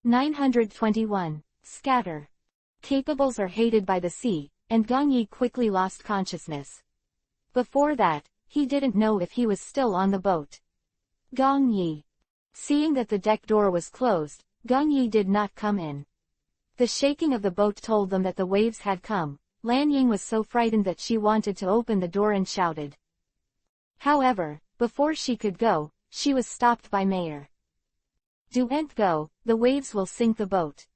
921. Scatter. Capables are hated by the sea, and Gong Yi quickly lost consciousness. Before that, he didn't know if he was still on the boat. Gong Yi. Seeing that the deck door was closed, Gong Yi did not come in. The shaking of the boat told them that the waves had come. Lan Ying was so frightened that she wanted to open the door and shouted. However, before she could go, she was stopped by Mayer. "Don't go, the waves will sink the boat."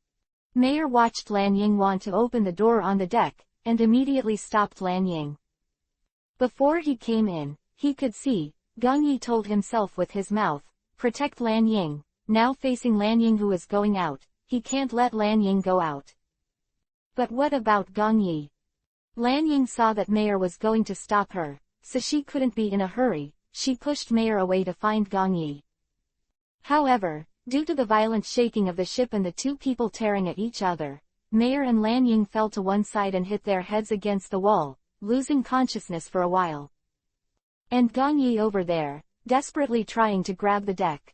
Mayer watched Lan Ying want to open the door on the deck, and immediately stopped Lan Ying. Before he came in, he could see, Gong Yi told himself with his mouth, "Protect Lan Ying." Now facing Lan Ying who is going out, he can't let Lan Ying go out. But what about Gong Yi? Lan Ying saw that Mayer was going to stop her, so she couldn't be in a hurry. She pushed Mayer away to find Gong Yi. However, due to the violent shaking of the ship and the two people tearing at each other, Mayer and Lan Ying fell to one side and hit their heads against the wall, losing consciousness for a while. And Gong Yi over there, desperately trying to grab the deck.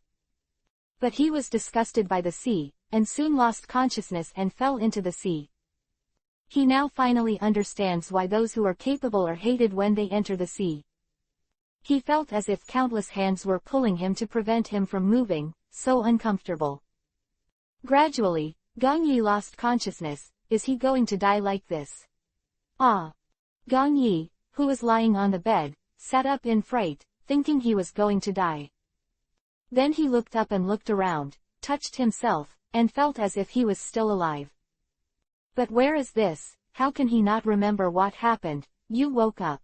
But he was disgusted by the sea, and soon lost consciousness and fell into the sea. He now finally understands why those who are capable are hated when they enter the sea. He felt as if countless hands were pulling him to prevent him from moving, so uncomfortable. Gradually, Gong Yi lost consciousness. Is he going to die like this? Ah! Gong Yi, who was lying on the bed, sat up in fright, thinking he was going to die. Then he looked up and looked around, touched himself, and felt as if he was still alive. But where is this? How can he not remember what happened? You woke up.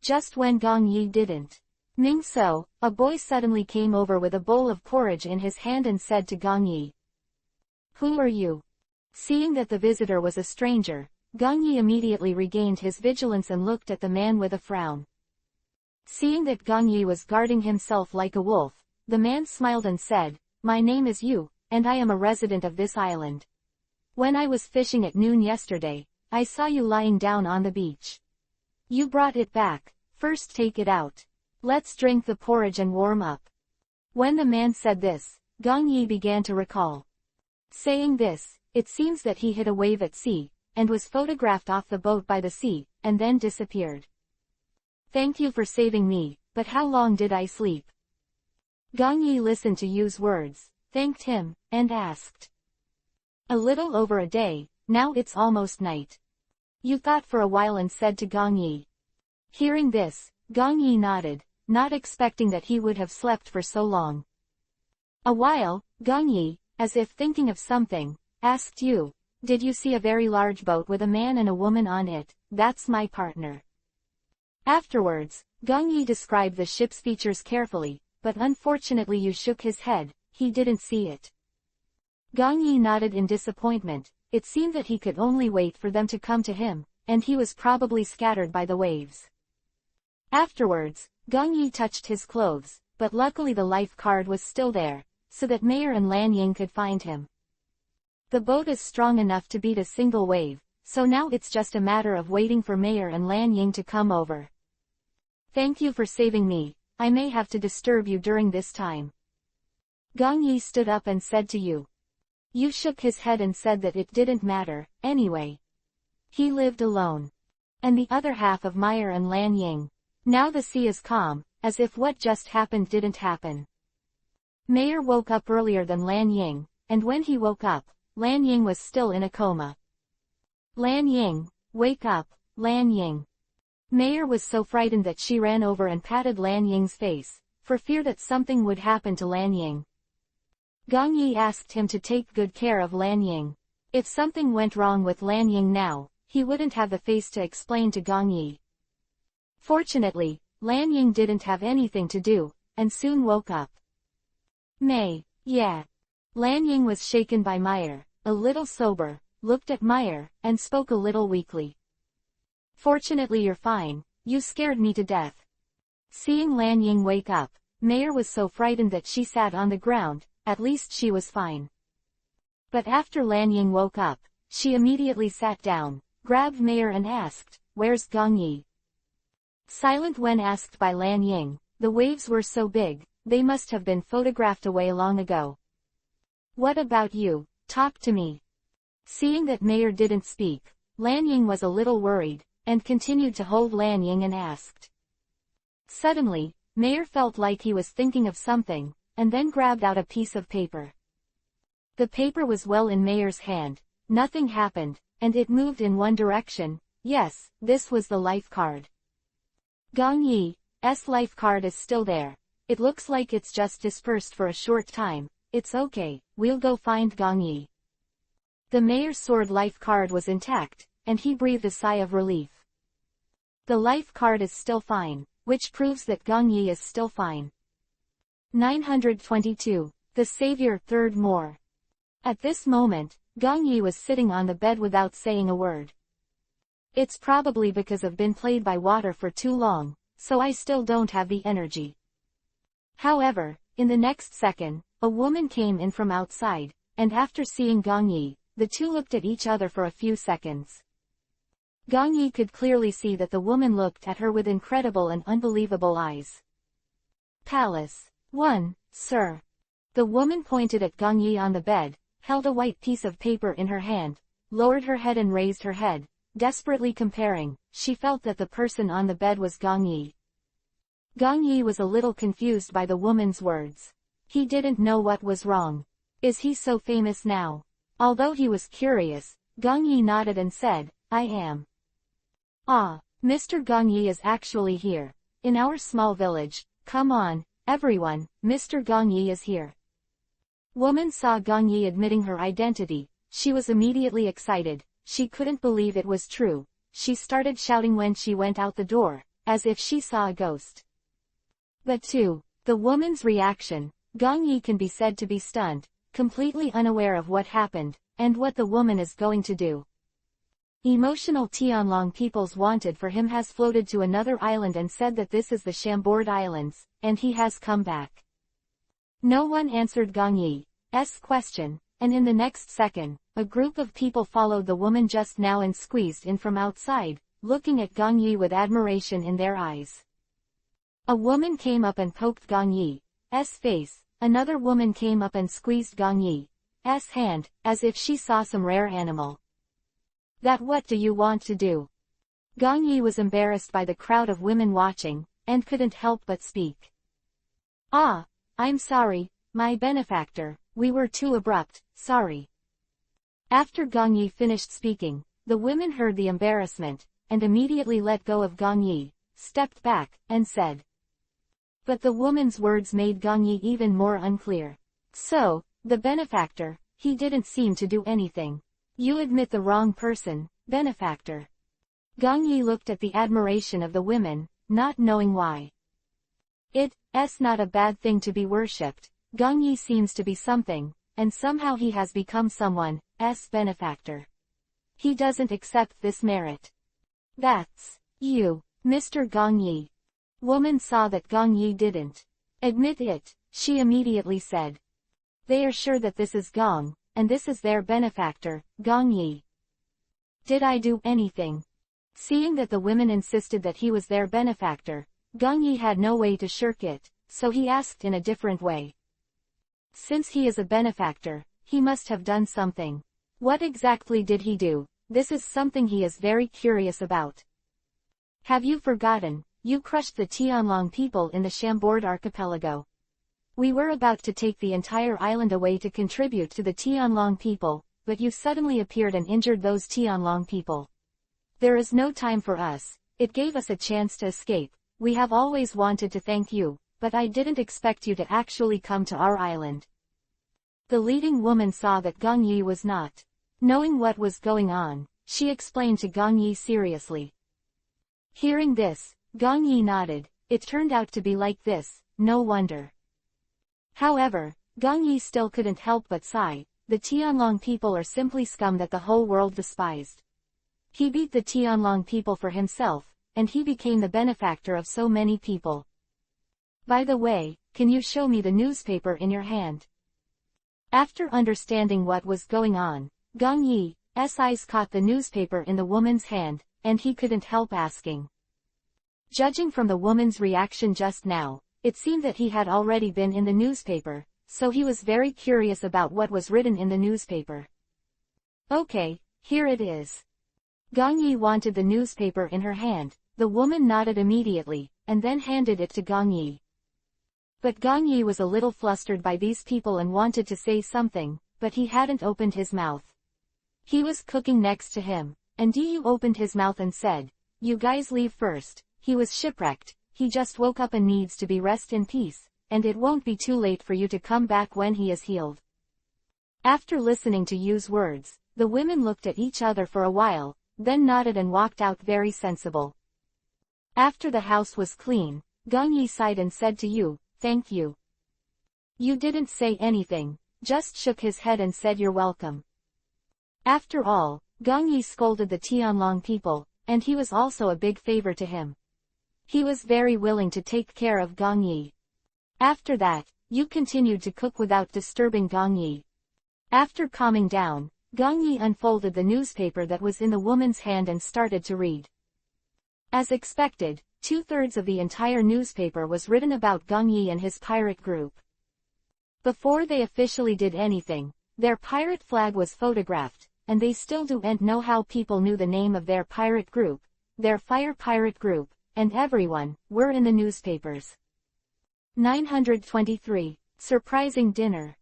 Just when Gong Yi didn't. Ming So, a boy suddenly came over with a bowl of porridge in his hand and said to Gong Yi. "Who are you?" Seeing that the visitor was a stranger, Gong Yi immediately regained his vigilance and looked at the man with a frown. Seeing that Gong Yi was guarding himself like a wolf, the man smiled and said, "My name is Yu, and I am a resident of this island. When I was fishing at noon yesterday, I saw you lying down on the beach. You brought it back. First take it out. Let's drink the porridge and warm up." When the man said this, Gong Yi began to recall. Saying this, it seems that he hit a wave at sea, and was photographed off the boat by the sea, and then disappeared. "Thank you for saving me, but how long did I sleep?" Gong Yi listened to Yu's words, thanked him, and asked. "A little over a day. Now it's almost night." Yu thought for a while and said to Gong Yi. Hearing this, Gong Yi nodded, not expecting that he would have slept for so long. A while, Gong Yi, as if thinking of something, asked Yu, "Did you see a very large boat with a man and a woman on it?" "That's my partner." Afterwards, Gong Yi described the ship's features carefully, but unfortunately Yu shook his head. He didn't see it. Gong Yi nodded in disappointment. It seemed that he could only wait for them to come to him, and he was probably scattered by the waves. Afterwards, Gong Yi touched his clothes, but luckily the life card was still there, so that Mayer and Lan Ying could find him. The boat is strong enough to beat a single wave, so now it's just a matter of waiting for Mayer and Lan Ying to come over. "Thank you for saving me. I may have to disturb you during this time." Gong Yi stood up and said to Yu. Yu shook his head and said that it didn't matter, anyway. He lived alone. And the other half of Mayer and Lan Ying. Now the sea is calm, as if what just happened didn't happen. Mayer woke up earlier than Lan Ying, and when he woke up, Lan Ying was still in a coma. "Lan Ying, wake up, Lan Ying." Mayer was so frightened that she ran over and patted Lan Ying's face, for fear that something would happen to Lan Ying. Gong Yi asked him to take good care of Lan Ying. If something went wrong with Lan Ying now, he wouldn't have the face to explain to Gong Yi. Fortunately, Lan Ying didn't have anything to do, and soon woke up. Yeah. Lan Ying was shaken by Mayer, a little sober, looked at Mayer, and spoke a little weakly. "Fortunately you're fine. You scared me to death." Seeing Lan Ying wake up, Mayer was so frightened that she sat on the ground. At least she was fine. But after Lan Ying woke up, she immediately sat down, grabbed Mayer and asked, "Where's Gong Yi?" Silent when asked by Lan Ying, the waves were so big, they must have been photographed away long ago. What about you? Talk to me. Seeing that Mayer didn't speak, Lan Ying was a little worried, and continued to hold Lan Ying and asked. Suddenly, Mayer felt like he was thinking of something, and then grabbed out a piece of paper. The paper was well in Mayer's hand, nothing happened, and it moved in one direction. Yes, this was the life card. Gong Yi's life card is still there. It looks like it's just dispersed for a short time. It's okay, we'll go find Gong Yi. The Mayer's sword life card was intact, and he breathed a sigh of relief. The life card is still fine, which proves that Gong Yi is still fine. 922. The Savior, Third More. At this moment, Gong Yi was sitting on the bed without saying a word. It's probably because I've been played by water for too long, so I still don't have the energy. However, in the next second, a woman came in from outside, and after seeing Gong Yi, the two looked at each other for a few seconds. Gong Yi could clearly see that the woman looked at her with incredible and unbelievable eyes. Palace. 1, sir. The woman pointed at Gong Yi on the bed, held a white piece of paper in her hand, lowered her head and raised her head, desperately comparing. She felt that the person on the bed was Gong Yi. Gong Yi was a little confused by the woman's words. He didn't know what was wrong. Is he so famous now? Although he was curious, Gong Yi nodded and said, I am. Ah, Mr. Gong Yi is actually here. In our small village. Come on, everyone, Mr. Gong Yi is here. Woman saw Gong Yi admitting her identity. She was immediately excited. She couldn't believe it was true. She started shouting when she went out the door, as if she saw a ghost. But to the woman's reaction, Gong Yi can be said to be stunned, completely unaware of what happened, and what the woman is going to do. Emotional Tianlong people's wanted for him has floated to another island and said that this is the Chambord Islands, and he has come back. No one answered Gong Yi's question, and in the next second, a group of people followed the woman just now and squeezed in from outside, looking at Gong Yi with admiration in their eyes. A woman came up and poked Gong Yi's face. Another woman came up and squeezed Gong Yi's hand, as if she saw some rare animal. That what do you want to do? Gong Yi was embarrassed by the crowd of women watching, and couldn't help but speak. Ah, I'm sorry, my benefactor, we were too abrupt, sorry. After Gong Yi finished speaking, the women heard the embarrassment, and immediately let go of Gong Yi, stepped back, and said. But the woman's words made Gong Yi even more unclear. So, the benefactor, he didn't seem to do anything. You admit the wrong person, benefactor. Gong Yi looked at the admiration of the women, not knowing why. It's not a bad thing to be worshipped. Gong Yi seems to be something, and somehow he has become someone's benefactor. He doesn't accept this merit. That's you, Mr. Gong Yi. Woman saw that Gong Yi didn't admit it. She immediately said. They are sure that this is Gong, and this is their benefactor, Gong Yi. Did I do anything? Seeing that the women insisted that he was their benefactor, Gong Yi had no way to shirk it, so he asked in a different way. Since he is a benefactor, he must have done something. What exactly did he do? This is something he is very curious about. Have you forgotten? You crushed the Tianlong people in the Chambord archipelago. We were about to take the entire island away to contribute to the Tianlong people, but you suddenly appeared and injured those Tianlong people. There is no time for us. It gave us a chance to escape. We have always wanted to thank you, but I didn't expect you to actually come to our island. The leading woman saw that Gong Yi was not knowing what was going on. She explained to Gong Yi seriously. Hearing this, Gong Yi nodded. It turned out to be like this, no wonder. However, Gong Yi still couldn't help but sigh. The Tianlong people are simply scum that the whole world despised. He beat the Tianlong people for himself, and he became the benefactor of so many people. By the way, can you show me the newspaper in your hand? After understanding what was going on, Gong Yi's eyes caught the newspaper in the woman's hand, and he couldn't help asking. Judging from the woman's reaction just now, it seemed that he had already been in the newspaper, so he was very curious about what was written in the newspaper. Okay, here it is. Gong Yi wanted the newspaper in her hand. The woman nodded immediately, and then handed it to Gong Yi. But Gong Yi was a little flustered by these people and wanted to say something, but he hadn't opened his mouth. He was cooking next to him, and Yu opened his mouth and said, "You guys leave first, he was shipwrecked, he just woke up and needs to be rest in peace, and it won't be too late for you to come back when he is healed." After listening to Yu's words, the women looked at each other for a while, then nodded and walked out very sensible. After the house was clean, Gong Yi sighed and said to Yu, "Thank you." Yu didn't say anything, just shook his head and said you're welcome. After all, Gong Yi scolded the Tianlong people, and he was also a big favor to him. He was very willing to take care of Gong Yi. After that, Yu continued to cook without disturbing Gong Yi. After calming down, Gong Yi unfolded the newspaper that was in the woman's hand and started to read. As expected, 2/3 of the entire newspaper was written about Gong Yi and his pirate group. Before they officially did anything, their pirate flag was photographed, and they still don't know how people knew the name of their pirate group, their fire pirate group, and everyone, were in the newspapers. 923. Surprising dinner.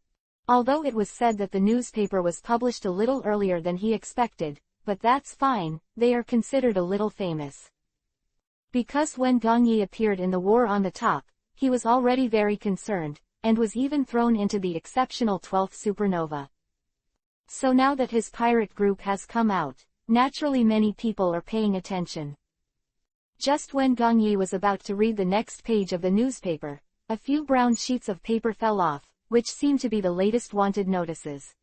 Although it was said that the newspaper was published a little earlier than he expected, but that's fine, they are considered a little famous. Because when Gong Yi appeared in the war on the top, he was already very concerned, and was even thrown into the exceptional 12th supernova. So now that his pirate group has come out, naturally many people are paying attention. Just when Gong Yi was about to read the next page of the newspaper, a few brown sheets of paper fell off, which seemed to be the latest wanted notices.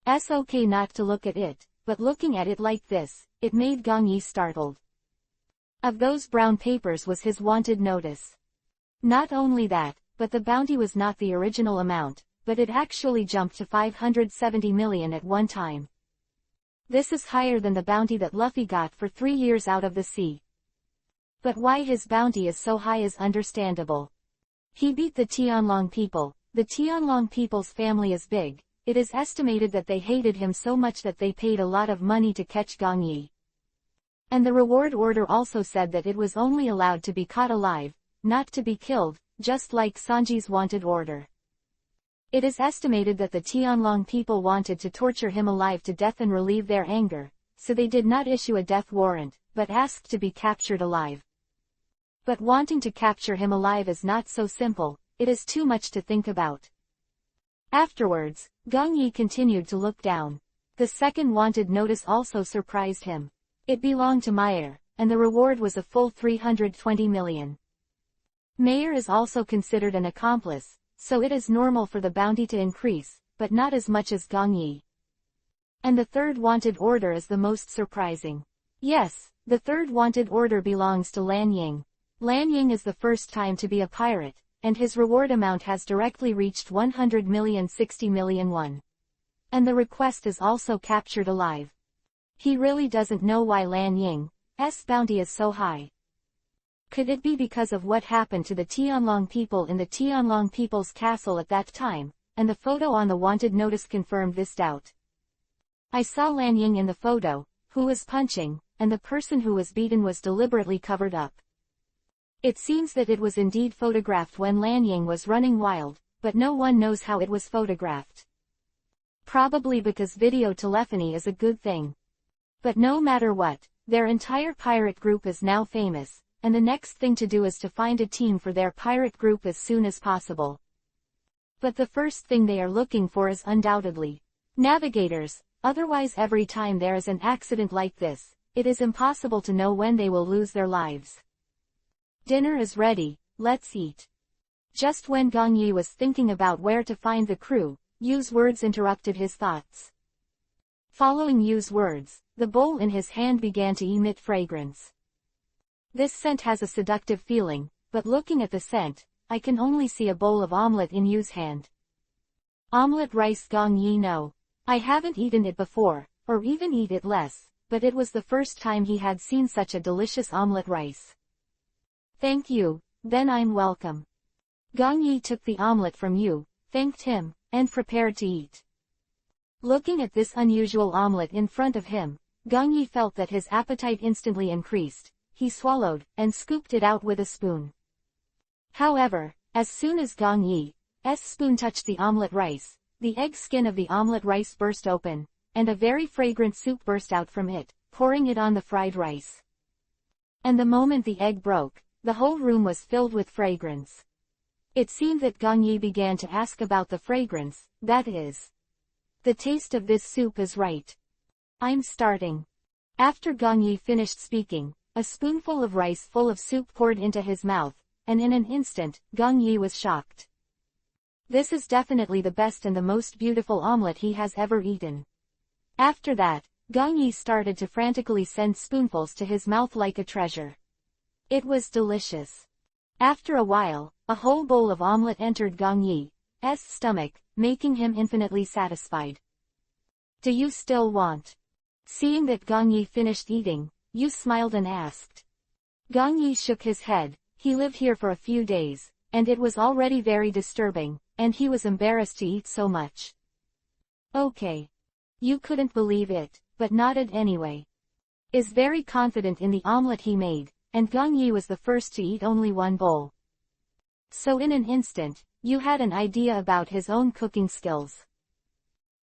It's okay not to look at it, but looking at it like this, it made Gong Yi startled. Of those brown papers was his wanted notice. Not only that, but the bounty was not the original amount, but it actually jumped to 570 million at one time. This is higher than the bounty that Luffy got for 3 years out of the sea. But why his bounty is so high is understandable. He beat the Tianlong people. The Tianlong people's family is big. It is estimated that they hated him so much that they paid a lot of money to catch Gong Yi. And the reward order also said that it was only allowed to be caught alive, not to be killed, just like Sanji's wanted order. It is estimated that the Tianlong people wanted to torture him alive to death and relieve their anger, so they did not issue a death warrant, but asked to be captured alive. But wanting to capture him alive is not so simple, it is too much to think about. Afterwards, Gong Yi continued to look down. The second wanted notice also surprised him. It belonged to Meyer, and the reward was a full 320 million. Meyer is also considered an accomplice, so it is normal for the bounty to increase, but not as much as Gong Yi. And the third wanted order is the most surprising. Yes, the third wanted order belongs to Lan Ying. Lan Ying is the first time to be a pirate, and his reward amount has directly reached 100,060 million won. And the request is also captured alive. He really doesn't know why Lan Ying's bounty is so high. Could it be because of what happened to the Tianlong people in the Tianlong people's castle at that time, and the photo on the wanted notice confirmed this doubt. I saw Lan Ying in the photo, who was punching, and the person who was beaten was deliberately covered up. It seems that it was indeed photographed when Lan Ying was running wild, but no one knows how it was photographed. Probably because video telephony is a good thing. But no matter what, their entire pirate group is now famous, and the next thing to do is to find a team for their pirate group as soon as possible. But the first thing they are looking for is undoubtedly navigators, otherwise every time there is an accident like this, it is impossible to know when they will lose their lives. Dinner is ready, let's eat. Just when Gong Yi was thinking about where to find the crew, Yu's words interrupted his thoughts. Following Yu's words, the bowl in his hand began to emit fragrance. This scent has a seductive feeling, but looking at the scent, I can only see a bowl of omelette in Yu's hand. Omelette rice Gong Yi no. I haven't eaten it before, or even eat it less, but it was the first time he had seen such a delicious omelette rice. Thank you, then I'm welcome. Gong Yi took the omelette from Yu, thanked him, and prepared to eat. Looking at this unusual omelette in front of him, Gong Yi felt that his appetite instantly increased. He swallowed, and scooped it out with a spoon. However, as soon as Gong Yi's spoon touched the omelette rice, the egg skin of the omelette rice burst open, and a very fragrant soup burst out from it, pouring it on the fried rice. And the moment the egg broke, the whole room was filled with fragrance. It seemed that Gong Yi began to ask about the fragrance, that is, the taste of this soup is right. I'm starting. After Gong Yi finished speaking, a spoonful of rice full of soup poured into his mouth, and in an instant, Gong Yi was shocked. This is definitely the best and the most beautiful omelette he has ever eaten. After that, Gong Yi started to frantically send spoonfuls to his mouth like a treasure. It was delicious. After a while, a whole bowl of omelette entered Gong Yi's stomach, making him infinitely satisfied. Do you still want? Seeing that Gong Yi finished eating, Yu smiled and asked. Gong Yi shook his head. He lived here for a few days, and it was already very disturbing, and he was embarrassed to eat so much. Okay. Yu couldn't believe it, but nodded anyway. Is very confident in the omelette he made, and Gong Yi was the first to eat only one bowl. So in an instant, Yu had an idea about his own cooking skills.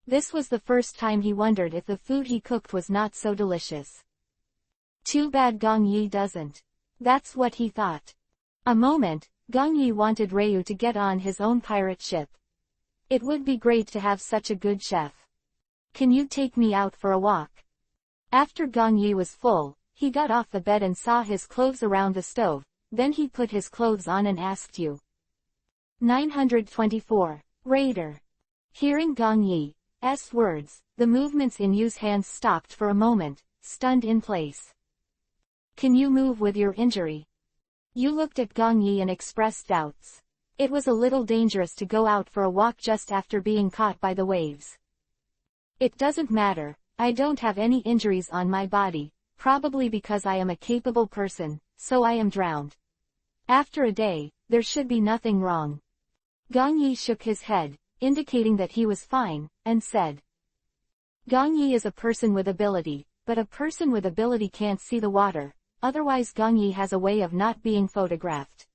This was the first time he wondered if the food he cooked was not so delicious. Too bad Gong Yi doesn't. That's what he thought. A moment, Gong Yi wanted Ryu to get on his own pirate ship. It would be great to have such a good chef. Can you take me out for a walk? After Gong Yi was full, he got off the bed and saw his clothes around the stove, then he put his clothes on and asked Yu. 924. Raider. Hearing Gong Yi's words, the movements in Yu's hands stopped for a moment, stunned in place. Can you move with your injury? Yu looked at Gong Yi and expressed doubts. It was a little dangerous to go out for a walk just after being caught by the waves. It doesn't matter, I don't have any injuries on my body, probably because I am a capable person, so I am drowned. After a day, there should be nothing wrong. Gong Yi shook his head, indicating that he was fine, and said. Gong Yi is a person with ability, but a person with ability can't see the water. Otherwise Gong Yi has a way of not being photographed.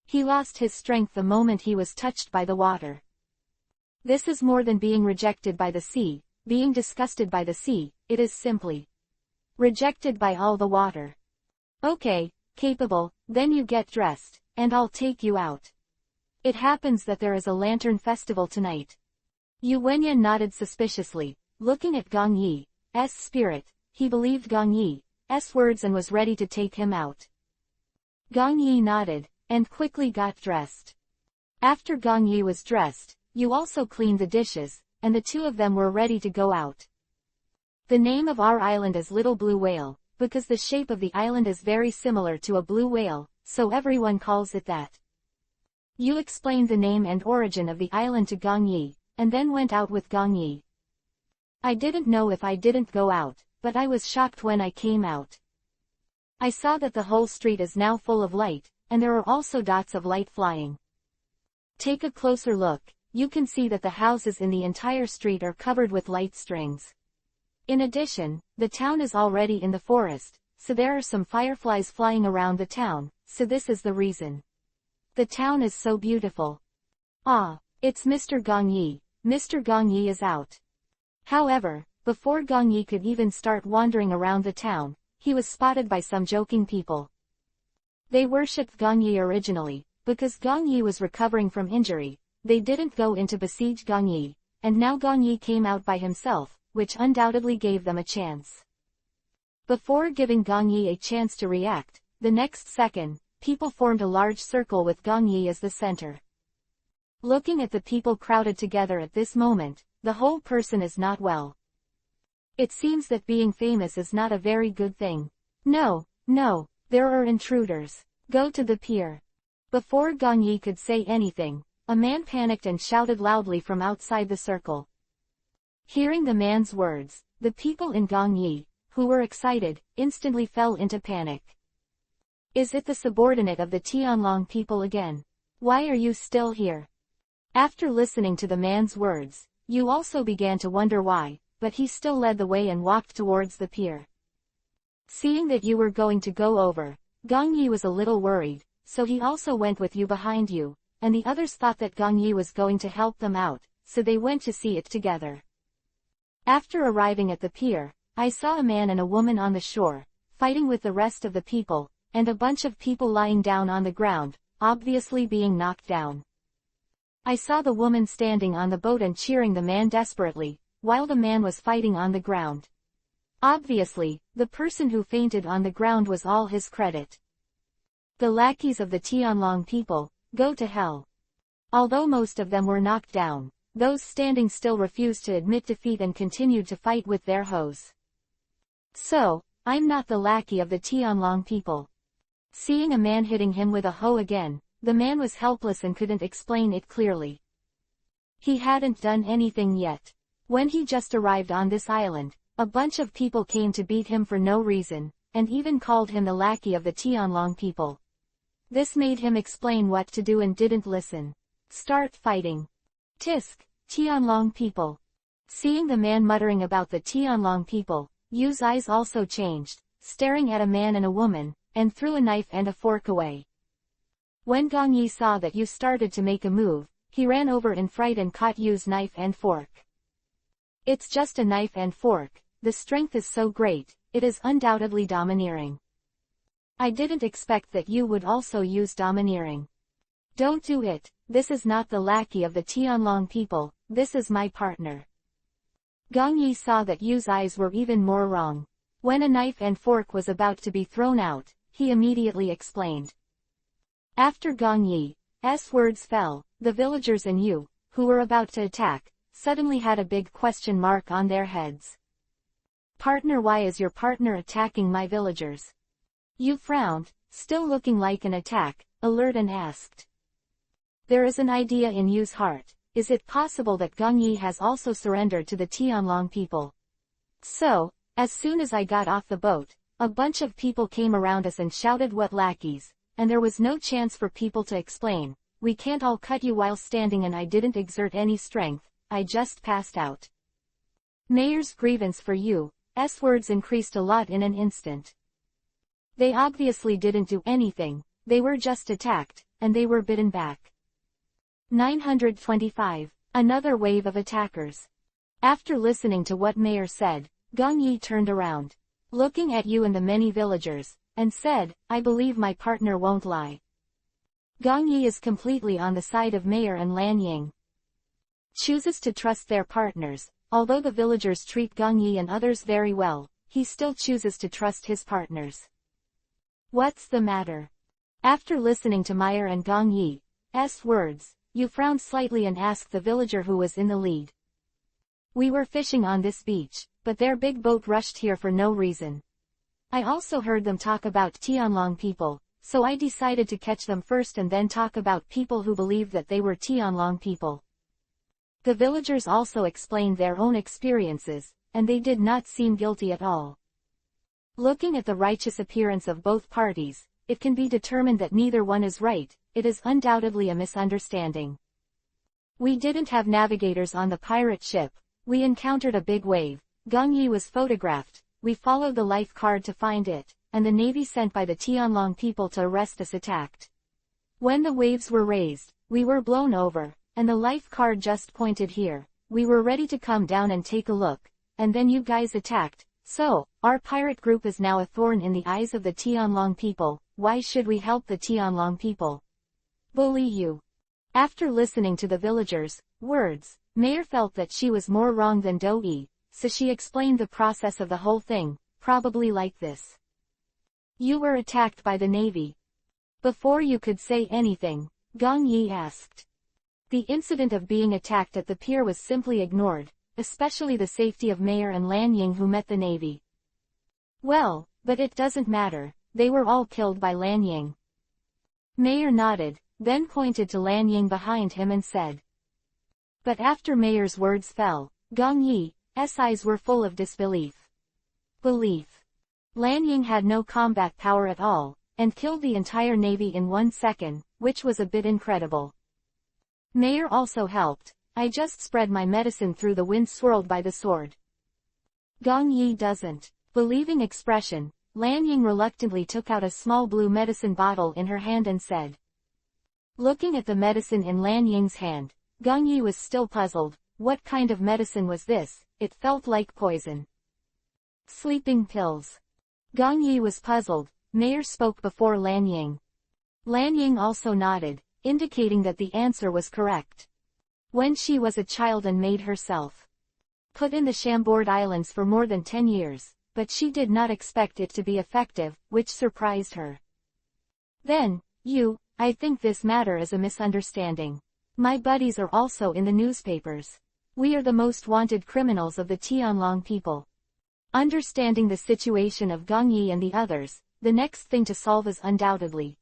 He lost his strength the moment he was touched by the water. This is more than being rejected by the sea, being disgusted by the sea, it is simply rejected by all the water. Okay, capable, then you get dressed, and I'll take you out. It happens that there is a lantern festival tonight. Yu Wenyan nodded suspiciously, looking at Gong Yi's spirit. He believed Gong Yi's words and was ready to take him out. Gong Yi nodded, and quickly got dressed. After Gong Yi was dressed, Yu also cleaned the dishes, and the two of them were ready to go out. The name of our island is Little Blue Whale, because the shape of the island is very similar to a blue whale, so everyone calls it that. Yu explained the name and origin of the island to Gong Yi, and then went out with Gong Yi. I didn't know if I didn't go out, but I was shocked when I came out. I saw that the whole street is now full of light, and there are also dots of light flying. Take a closer look, you can see that the houses in the entire street are covered with light strings. In addition, the town is already in the forest, so there are some fireflies flying around the town, so this is the reason. The town is so beautiful. Ah, it's Mr. Gong Yi. Mr. Gong Yi is out. However, before Gong Yi could even start wandering around the town, he was spotted by some joking people. They worshipped Gong Yi originally, because Gong Yi was recovering from injury. They didn't go in to besiege Gong Yi, and now Gong Yi came out by himself, which undoubtedly gave them a chance. Before giving Gong Yi a chance to react, the next second, people formed a large circle with Gong Yi as the center. Looking at the people crowded together at this moment, the whole person is not well. It seems that being famous is not a very good thing. No, there are intruders. Go to the pier. Before Gong Yi could say anything, a man panicked and shouted loudly from outside the circle. Hearing the man's words, the people in Gong Yi, who were excited, instantly fell into panic. Is it the subordinate of the Tianlong people again? Why are you still here? After listening to the man's words, you also began to wonder why, but he still led the way and walked towards the pier. Seeing that you were going to go over, Gong Yi was a little worried, so he also went with you behind you, and the others thought that Gong Yi was going to help them out, so they went to see it together. After arriving at the pier, I saw a man and a woman on the shore, fighting with the rest of the people, and a bunch of people lying down on the ground, obviously being knocked down. I saw the woman standing on the boat and cheering the man desperately, while the man was fighting on the ground. Obviously, the person who fainted on the ground was all his credit. The lackeys of the Tianlong people, go to hell. Although most of them were knocked down, those standing still refused to admit defeat and continued to fight with their hoes. So, I'm not the lackey of the Tianlong people. Seeing a man hitting him with a hoe again, the man was helpless and couldn't explain it clearly. He hadn't done anything yet. When he just arrived on this island, a bunch of people came to beat him for no reason, and even called him the lackey of the Tianlong people. This made him explain what to do and didn't listen. Start fighting. Tisk, Tianlong people. Seeing the man muttering about the Tianlong people, Yu's eyes also changed, staring at a man and a woman, and threw a knife and a fork away. When Gong Yi saw that Yu started to make a move, he ran over in fright and caught Yu's knife and fork. It's just a knife and fork, the strength is so great, it is undoubtedly domineering. I didn't expect that Yu would also use domineering. Don't do it, this is not the lackey of the Tianlong people, this is my partner. Gong Yi saw that Yu's eyes were even more wrong. When a knife and fork was about to be thrown out, he immediately explained. After Gong Yi's words fell, the villagers and Yu, who were about to attack, suddenly had a big question mark on their heads. Partner, why is your partner attacking my villagers? Yu frowned, still looking like an attack, alert, and asked. There is an idea in Yu's heart. Is it possible that Gong Yi has also surrendered to the Tianlong people? So, as soon as I got off the boat, a bunch of people came around us and shouted, what lackeys, and there was no chance for people to explain. We can't all cut you while standing, and I didn't exert any strength, I just passed out. Mayor's grievance for Yu's words increased a lot in an instant. They obviously didn't do anything, they were just attacked, and they were bitten back. 925. Another wave of attackers. After listening to what Mayor said, Gong Yi turned around, looking at Yu and the many villagers, and said, I believe my partner won't lie. Gong Yi is completely on the side of Mayor, and Lan Ying chooses to trust their partners. Although the villagers treat Gong Yi and others very well, he still chooses to trust his partners. What's the matter? After listening to Mayor and Gong Yi's words, Yu frowned slightly and asked the villager who was in the lead. We were fishing on this beach, but their big boat rushed here for no reason. I also heard them talk about Tianlong people, so I decided to catch them first and then talk about people who believed that they were Tianlong people. The villagers also explained their own experiences, and they did not seem guilty at all. Looking at the righteous appearance of both parties, it can be determined that neither one is right. It is undoubtedly a misunderstanding. We didn't have navigators on the pirate ship. We encountered a big wave. Gong Yi was photographed. We followed the life card to find it, and the navy sent by the Tianlong people to arrest us attacked. When the waves were raised, we were blown over, and the life card just pointed here. We were ready to come down and take a look, and then you guys attacked. So, our pirate group is now a thorn in the eyes of the Tianlong people. Why should we help the Tianlong people? Bully you. After listening to the villagers' words, Mayor felt that she was more wrong than Do-yi, so she explained the process of the whole thing, probably like this. You were attacked by the navy. Before you could say anything, Gong Yi asked. The incident of being attacked at the pier was simply ignored, especially the safety of Mayor and Lan Ying who met the navy. Well, but it doesn't matter, they were all killed by Lan Ying. Mayor nodded, then pointed to Lan Ying behind him and said. But after Mayor's words fell, Gong Yi's eyes were full of disbelief. Belief. Lan Ying had no combat power at all, and killed the entire navy in 1 second, which was a bit incredible. Mayor also helped. I just spread my medicine through the wind swirled by the sword. Gong Yi doesn't. Believing expression, Lan Ying reluctantly took out a small blue medicine bottle in her hand and said. Looking at the medicine in Lan Ying's hand, Gong Yi was still puzzled. What kind of medicine was this? It felt like poison. Sleeping pills. Gong Yi was puzzled. Mayor spoke before Lan Ying. Lan Ying also nodded, indicating that the answer was correct. When she was a child and made herself put in the Chambord Islands for more than 10 years, but she did not expect it to be effective, which surprised her. Then, I think this matter is a misunderstanding. My buddies are also in the newspapers. We are the most wanted criminals of the Tianlong people. Understanding the situation of Gong Yi and the others, the next thing to solve is undoubtedly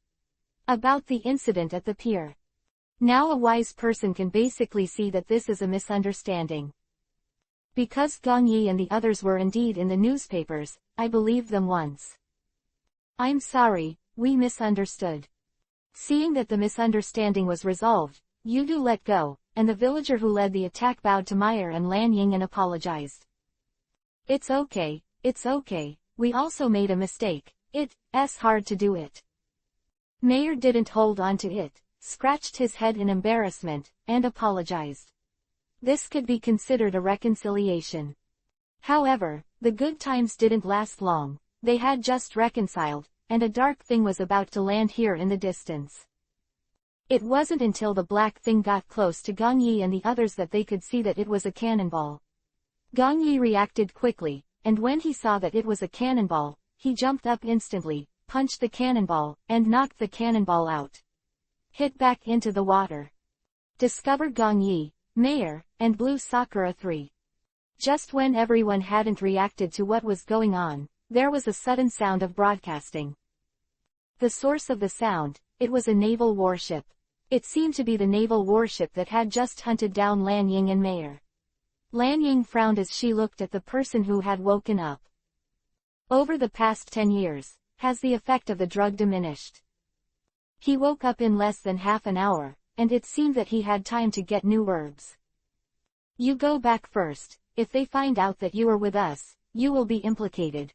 about the incident at the pier. Now a wise person can basically see that this is a misunderstanding. Because Gong Yi and the others were indeed in the newspapers, I believed them once. I'm sorry, we misunderstood. Seeing that the misunderstanding was resolved, Yudu let go, and the villager who led the attack bowed to Meyer and Lan Ying and apologized. It's okay, we also made a mistake, it's hard to do it. Meyer didn't hold on to it, scratched his head in embarrassment, and apologized. This could be considered a reconciliation. However, the good times didn't last long. They had just reconciled, and a dark thing was about to land here in the distance. It wasn't until the black thing got close to Gong Yi and the others that they could see that it was a cannonball. Gong Yi reacted quickly, and when he saw that it was a cannonball, he jumped up instantly, punched the cannonball, and knocked the cannonball out. Hit back into the water. Discovered Gong Yi, Mayor, and Blue Sakura 3. Just when everyone hadn't reacted to what was going on, there was a sudden sound of broadcasting. The source of the sound, it was a naval warship. It seemed to be the naval warship that had just hunted down Lan Ying and Mayor. Lan Ying frowned as she looked at the person who had woken up. Over the past 10 years, has the effect of the drug diminished? He woke up in less than half an hour, and it seemed that he had time to get new herbs. You go back first. If they find out that you are with us, you will be implicated.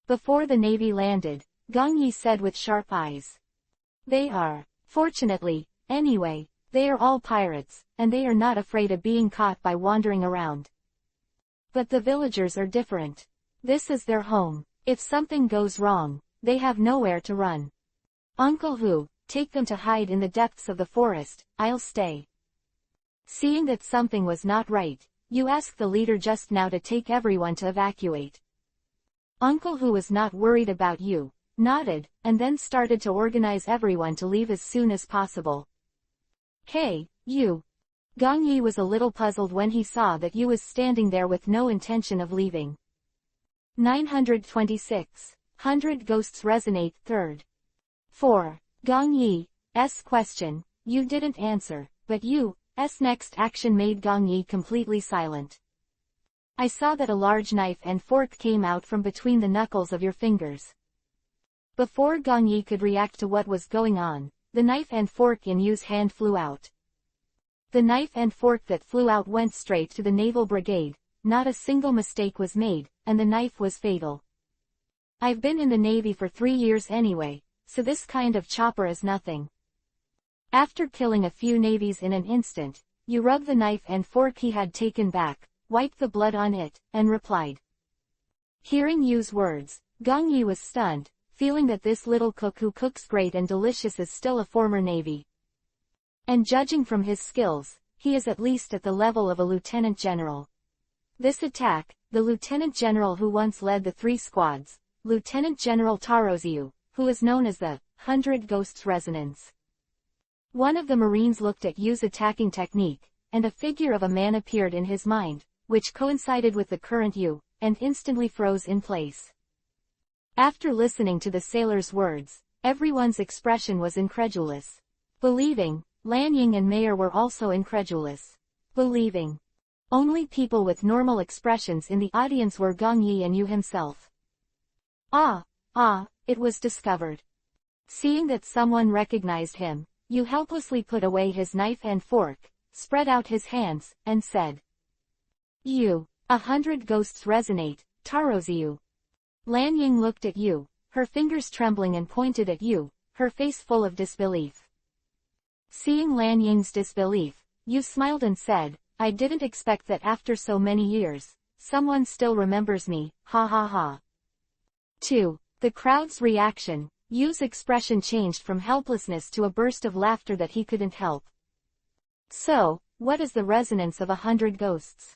Before the Navy landed, Gong Yi said with sharp eyes. They are. Fortunately, anyway, they are all pirates, and they are not afraid of being caught by wandering around. But the villagers are different. This is their home. If something goes wrong, they have nowhere to run. Uncle Hu, take them to hide in the depths of the forest, I'll stay. Seeing that something was not right, you asked the leader just now to take everyone to evacuate. Uncle Hu was not worried about you, nodded, and then started to organize everyone to leave as soon as possible. Hey, you. Gong Yi was a little puzzled when he saw that you was standing there with no intention of leaving. 926. 100 Ghosts Resonate 3rd. 4. Gong Yi's question, you didn't answer, but Yu's next action made Gong Yi completely silent. I saw that a large knife and fork came out from between the knuckles of your fingers. Before Gong Yi could react to what was going on, the knife and fork in Yu's hand flew out. The knife and fork that flew out went straight to the naval brigade, not a single mistake was made, and the knife was fatal. I've been in the Navy for 3 years anyway, so this kind of chopper is nothing. After killing a few navies in an instant, you rubbed the knife and fork he had taken back, wiped the blood on it, and replied. Hearing Yu's words, Gong Yi was stunned, feeling that this little cook who cooks great and delicious is still a former Navy. And judging from his skills, he is at least at the level of a lieutenant general. This attack, the lieutenant general who once led the 3 squads, Lieutenant General Taroziu, who is known as the 100 Ghosts Resonance. One of the Marines looked at Yu's attacking technique, and a figure of a man appeared in his mind, which coincided with the current Yu, and instantly froze in place. After listening to the sailor's words, everyone's expression was incredulous. Believing, Lan Ying and Mayor were also incredulous. Believing. Only people with normal expressions in the audience were Gong Yi and Yu himself. It was discovered. Seeing that someone recognized him, Yu helplessly put away his knife and fork, spread out his hands, and said, "You, 100 ghosts resonate, Taroziu." Lan Ying looked at Yu, her fingers trembling, and pointed at Yu, her face full of disbelief. Seeing Lan Ying's disbelief, Yu smiled and said, "I didn't expect that after so many years, someone still remembers me, ha ha ha." 2. The crowd's reaction. Yu's expression changed from helplessness to a burst of laughter that he couldn't help. "So, what is the resonance of 100 ghosts?"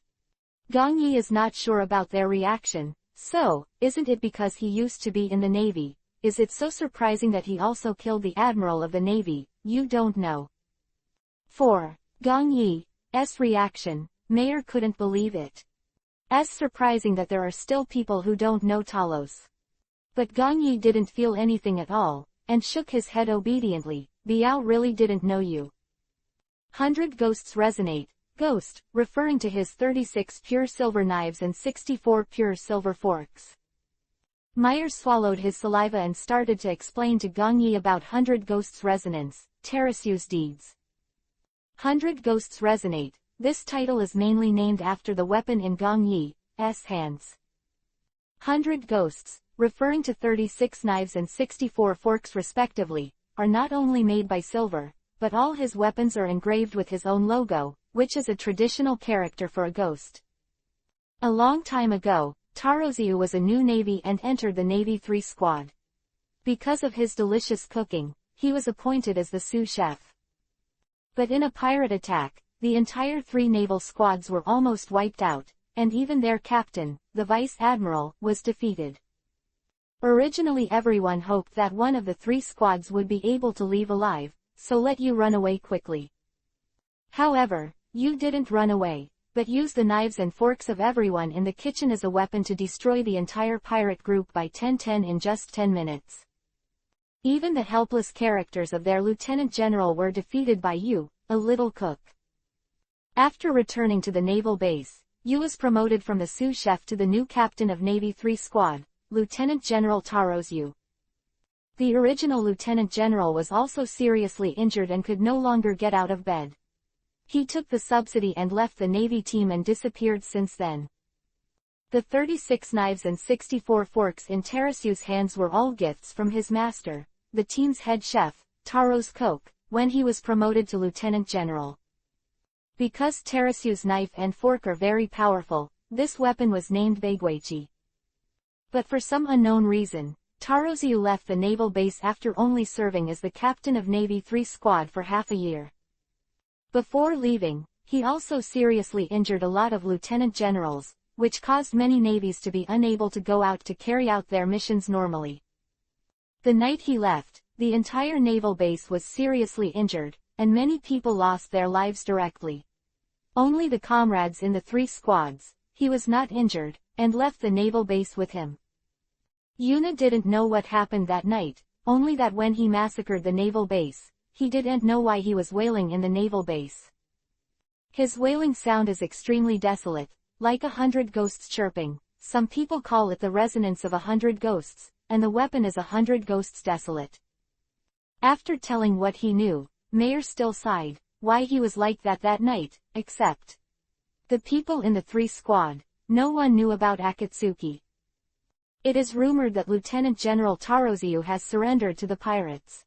Gong Yi is not sure about their reaction. "So, isn't it because he used to be in the Navy? Is it so surprising that he also killed the Admiral of the Navy? You don't know." 4. Gong Yi's reaction. Mayor couldn't believe it. As surprising that there are still people who don't know Talos. But Gong Yi didn't feel anything at all, and shook his head obediently. "Biao really didn't know you." 100 ghosts resonate. Ghost, referring to his 36 pure silver knives and 64 pure silver forks. Meyer swallowed his saliva and started to explain to Gong Yi about 100 ghosts resonance, Terasu's deeds. 100 ghosts resonate. This title is mainly named after the weapon in Gong Yi's hands. 100 ghosts, referring to 36 knives and 64 forks respectively, are not only made by silver, but all his weapons are engraved with his own logo, which is a traditional character for a ghost. A long time ago, Taroziu was a new Navy and entered the Navy 3 squad. Because of his delicious cooking, he was appointed as the sous chef. But in a pirate attack, the entire 3 naval squads were almost wiped out, and even their captain, the vice admiral, was defeated. Originally everyone hoped that one of the 3 squads would be able to leave alive, so let Yu run away quickly. However, Yu didn't run away, but used the knives and forks of everyone in the kitchen as a weapon to destroy the entire pirate group by 10-10 in just 10 minutes. Even the helpless characters of their lieutenant general were defeated by Yu, a little cook. After returning to the naval base, Yu was promoted from the sous chef to the new captain of Navy 3 squad, Lieutenant General Taroziu. The original lieutenant general was also seriously injured and could no longer get out of bed. He took the subsidy and left the Navy team and disappeared since then. The 36 knives and 64 forks in Terasu's hands were all gifts from his master, the team's head chef, Taro's Koke, when he was promoted to lieutenant general. Because Terasu's knife and fork are very powerful, this weapon was named Baiguichi. But for some unknown reason, Taroziu left the naval base after only serving as the captain of Navy 3 squad for half a year. Before leaving, he also seriously injured a lot of lieutenant generals, which caused many navies to be unable to go out to carry out their missions normally. The night he left, the entire naval base was seriously injured, and many people lost their lives directly. Only the comrades in the 3 squads, he was not injured, and left the naval base with him. Yuna didn't know what happened that night, only that when he massacred the naval base, he didn't know why he was wailing in the naval base. His wailing sound is extremely desolate, like 100 ghosts chirping. Some people call it the resonance of 100 ghosts, and the weapon is 100 ghosts desolate. After telling what he knew, Mayer still sighed, why he was like that night, except the people in the 3 squad. No one knew about Akatsuki. It is rumored that Lieutenant General Taroziu has surrendered to the pirates.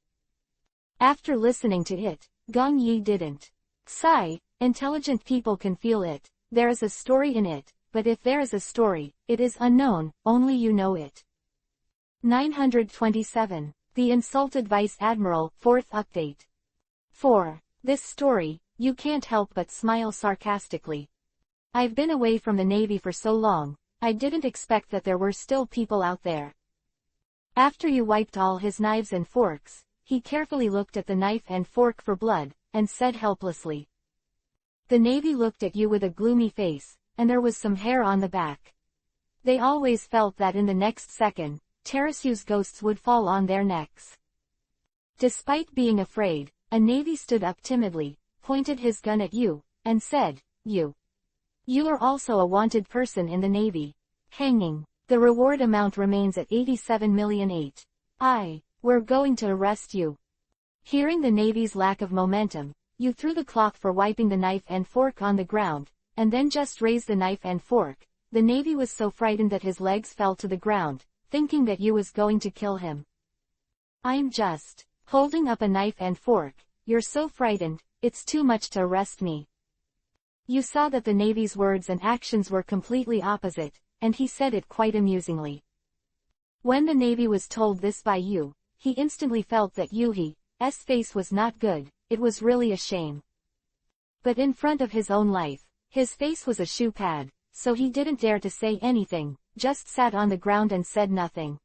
After listening to it, Gong Yi didn't sigh. Intelligent people can feel it. There is a story in it, but if there is a story, it is unknown, only you know it. 927. The Insulted Vice Admiral, 4th Update. 4. This story, you can't help but smile sarcastically. I've been away from the Navy for so long, I didn't expect that there were still people out there. After you wiped all his knives and forks, he carefully looked at the knife and fork for blood, and said helplessly. The Navy looked at you with a gloomy face, and there was some hair on the back. They always felt that in the next second, Terasu's ghosts would fall on their necks. Despite being afraid, a Navy stood up timidly, pointed his gun at you, and said, You are also a wanted person in the Navy. Hanging. The reward amount remains at 87,000,008. We're going to arrest you. Hearing the Navy's lack of momentum, Yu threw the cloth for wiping the knife and fork on the ground, and then just raised the knife and fork. The Navy was so frightened that his legs fell to the ground, thinking that Yu was going to kill him. "I'm just holding up a knife and fork. You're so frightened, it's too much to arrest me." Yu saw that the Navy's words and actions were completely opposite, and he said it quite amusingly. When the Navy was told this by Yu, he instantly felt that Yuhi's face was not good. It was really a shame. But in front of his own life, his face was a shoe pad, so he didn't dare to say anything, just sat on the ground and said nothing.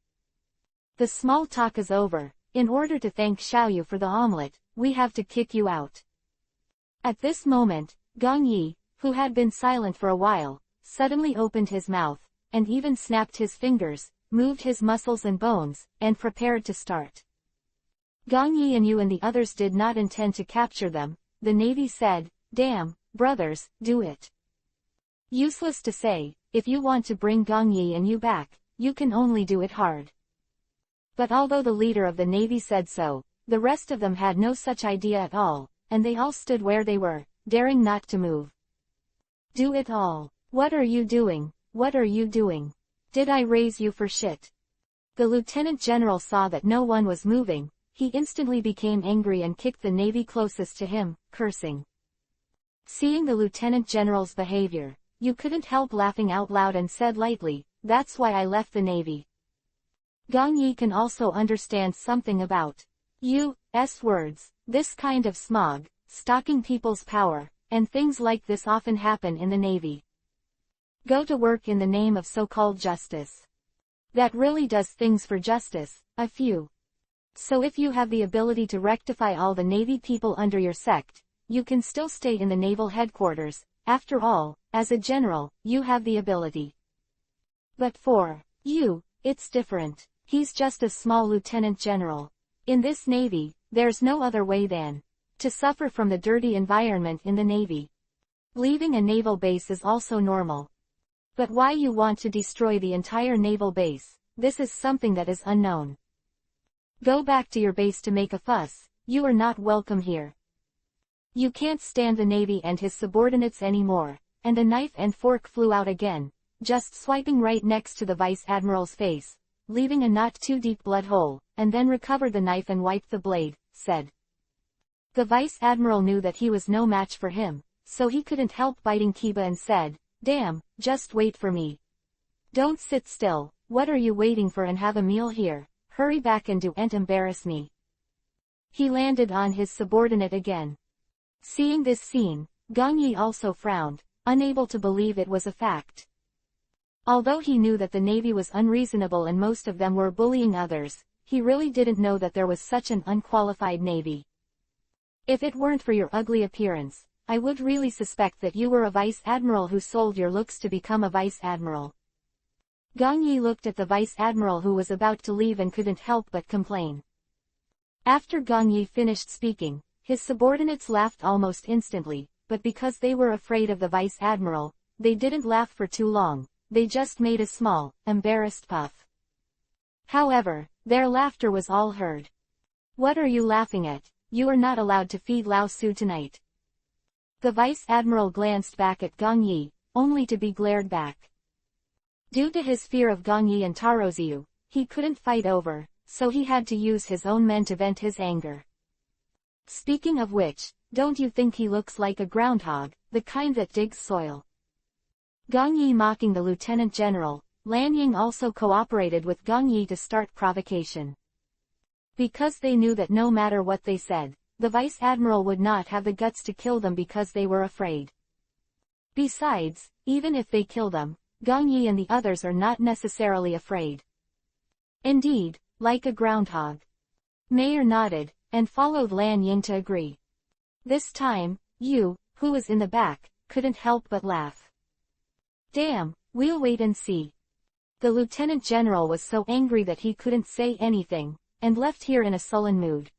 "The small talk is over. In order to thank Xiaoyu for the omelette, we have to kick you out." At this moment, Gong Yi, who had been silent for a while, suddenly opened his mouth, and even snapped his fingers, moved his muscles and bones, and prepared to start. Gong Yi and Yu and the others did not intend to capture them. The Navy said, "Damn, brothers, do it." Useless to say, if you want to bring Gong Yi and Yu back, you can only do it hard. But although the leader of the Navy said so, the rest of them had no such idea at all, and they all stood where they were, daring not to move. "Do it all. What are you doing? What are you doing? Did I raise you for shit?" The Lieutenant General saw that no one was moving. He instantly became angry and kicked the Navy closest to him, cursing. Seeing the Lieutenant General's behavior, Yu couldn't help laughing out loud and said lightly, "That's why I left the Navy." Gong Yi can also understand something about Yu's words. This kind of smog, stalking people's power, and things like this often happen in the Navy. Go to work in the name of so-called justice. That really does things for justice, a few. So if you have the ability to rectify all the Navy people under your sect, you can still stay in the naval headquarters. After all, as a general, you have the ability. But for Yu, it's different. He's just a small lieutenant general. In this Navy, there's no other way than to suffer from the dirty environment in the Navy. Leaving a naval base is also normal. But why you want to destroy the entire naval base, this is something that is unknown. Go back to your base to make a fuss. You are not welcome here. You can't stand the Navy and his subordinates anymore, and a knife and fork flew out again, just swiping right next to the Vice Admiral's face, leaving a not too deep blood hole, and then recovered the knife and wiped the blade, said. The Vice Admiral knew that he was no match for him, so he couldn't help biting Kiba and said, "Damn, just wait for me. Don't sit still. What are you waiting for? And have a meal here. Hurry back and don't embarrass me." He landed on his subordinate again. Seeing this scene, Gong Yi also frowned, unable to believe it was a fact. Although he knew that the Navy was unreasonable and most of them were bullying others, he really didn't know that there was such an unqualified Navy. "If it weren't for your ugly appearance, I would really suspect that you were a Vice Admiral who sold your looks to become a Vice Admiral." Gong Yi looked at the Vice Admiral who was about to leave and couldn't help but complain. After Gong Yi finished speaking, his subordinates laughed almost instantly, but because they were afraid of the Vice Admiral, they didn't laugh for too long. They just made a small, embarrassed puff. However, their laughter was all heard. "What are you laughing at? You are not allowed to feed Lao Su tonight." The Vice Admiral glanced back at Gong Yi, only to be glared back. Due to his fear of Gong Yi and Taroziu, he couldn't fight over, so he had to use his own men to vent his anger. "Speaking of which, don't you think he looks like a groundhog, the kind that digs soil?" Gong Yi mocking the Lieutenant General. Lan Ying also cooperated with Gong Yi to start provocation. Because they knew that no matter what they said, the Vice Admiral would not have the guts to kill them because they were afraid. Besides, even if they kill them, Gong Yi and the others are not necessarily afraid. Indeed, like a groundhog. Mayor nodded, and followed Lan Ying to agree. This time, Yu, who was in the back, couldn't help but laugh. "Damn, we'll wait and see." The Lieutenant General was so angry that he couldn't say anything, and left here in a sullen mood.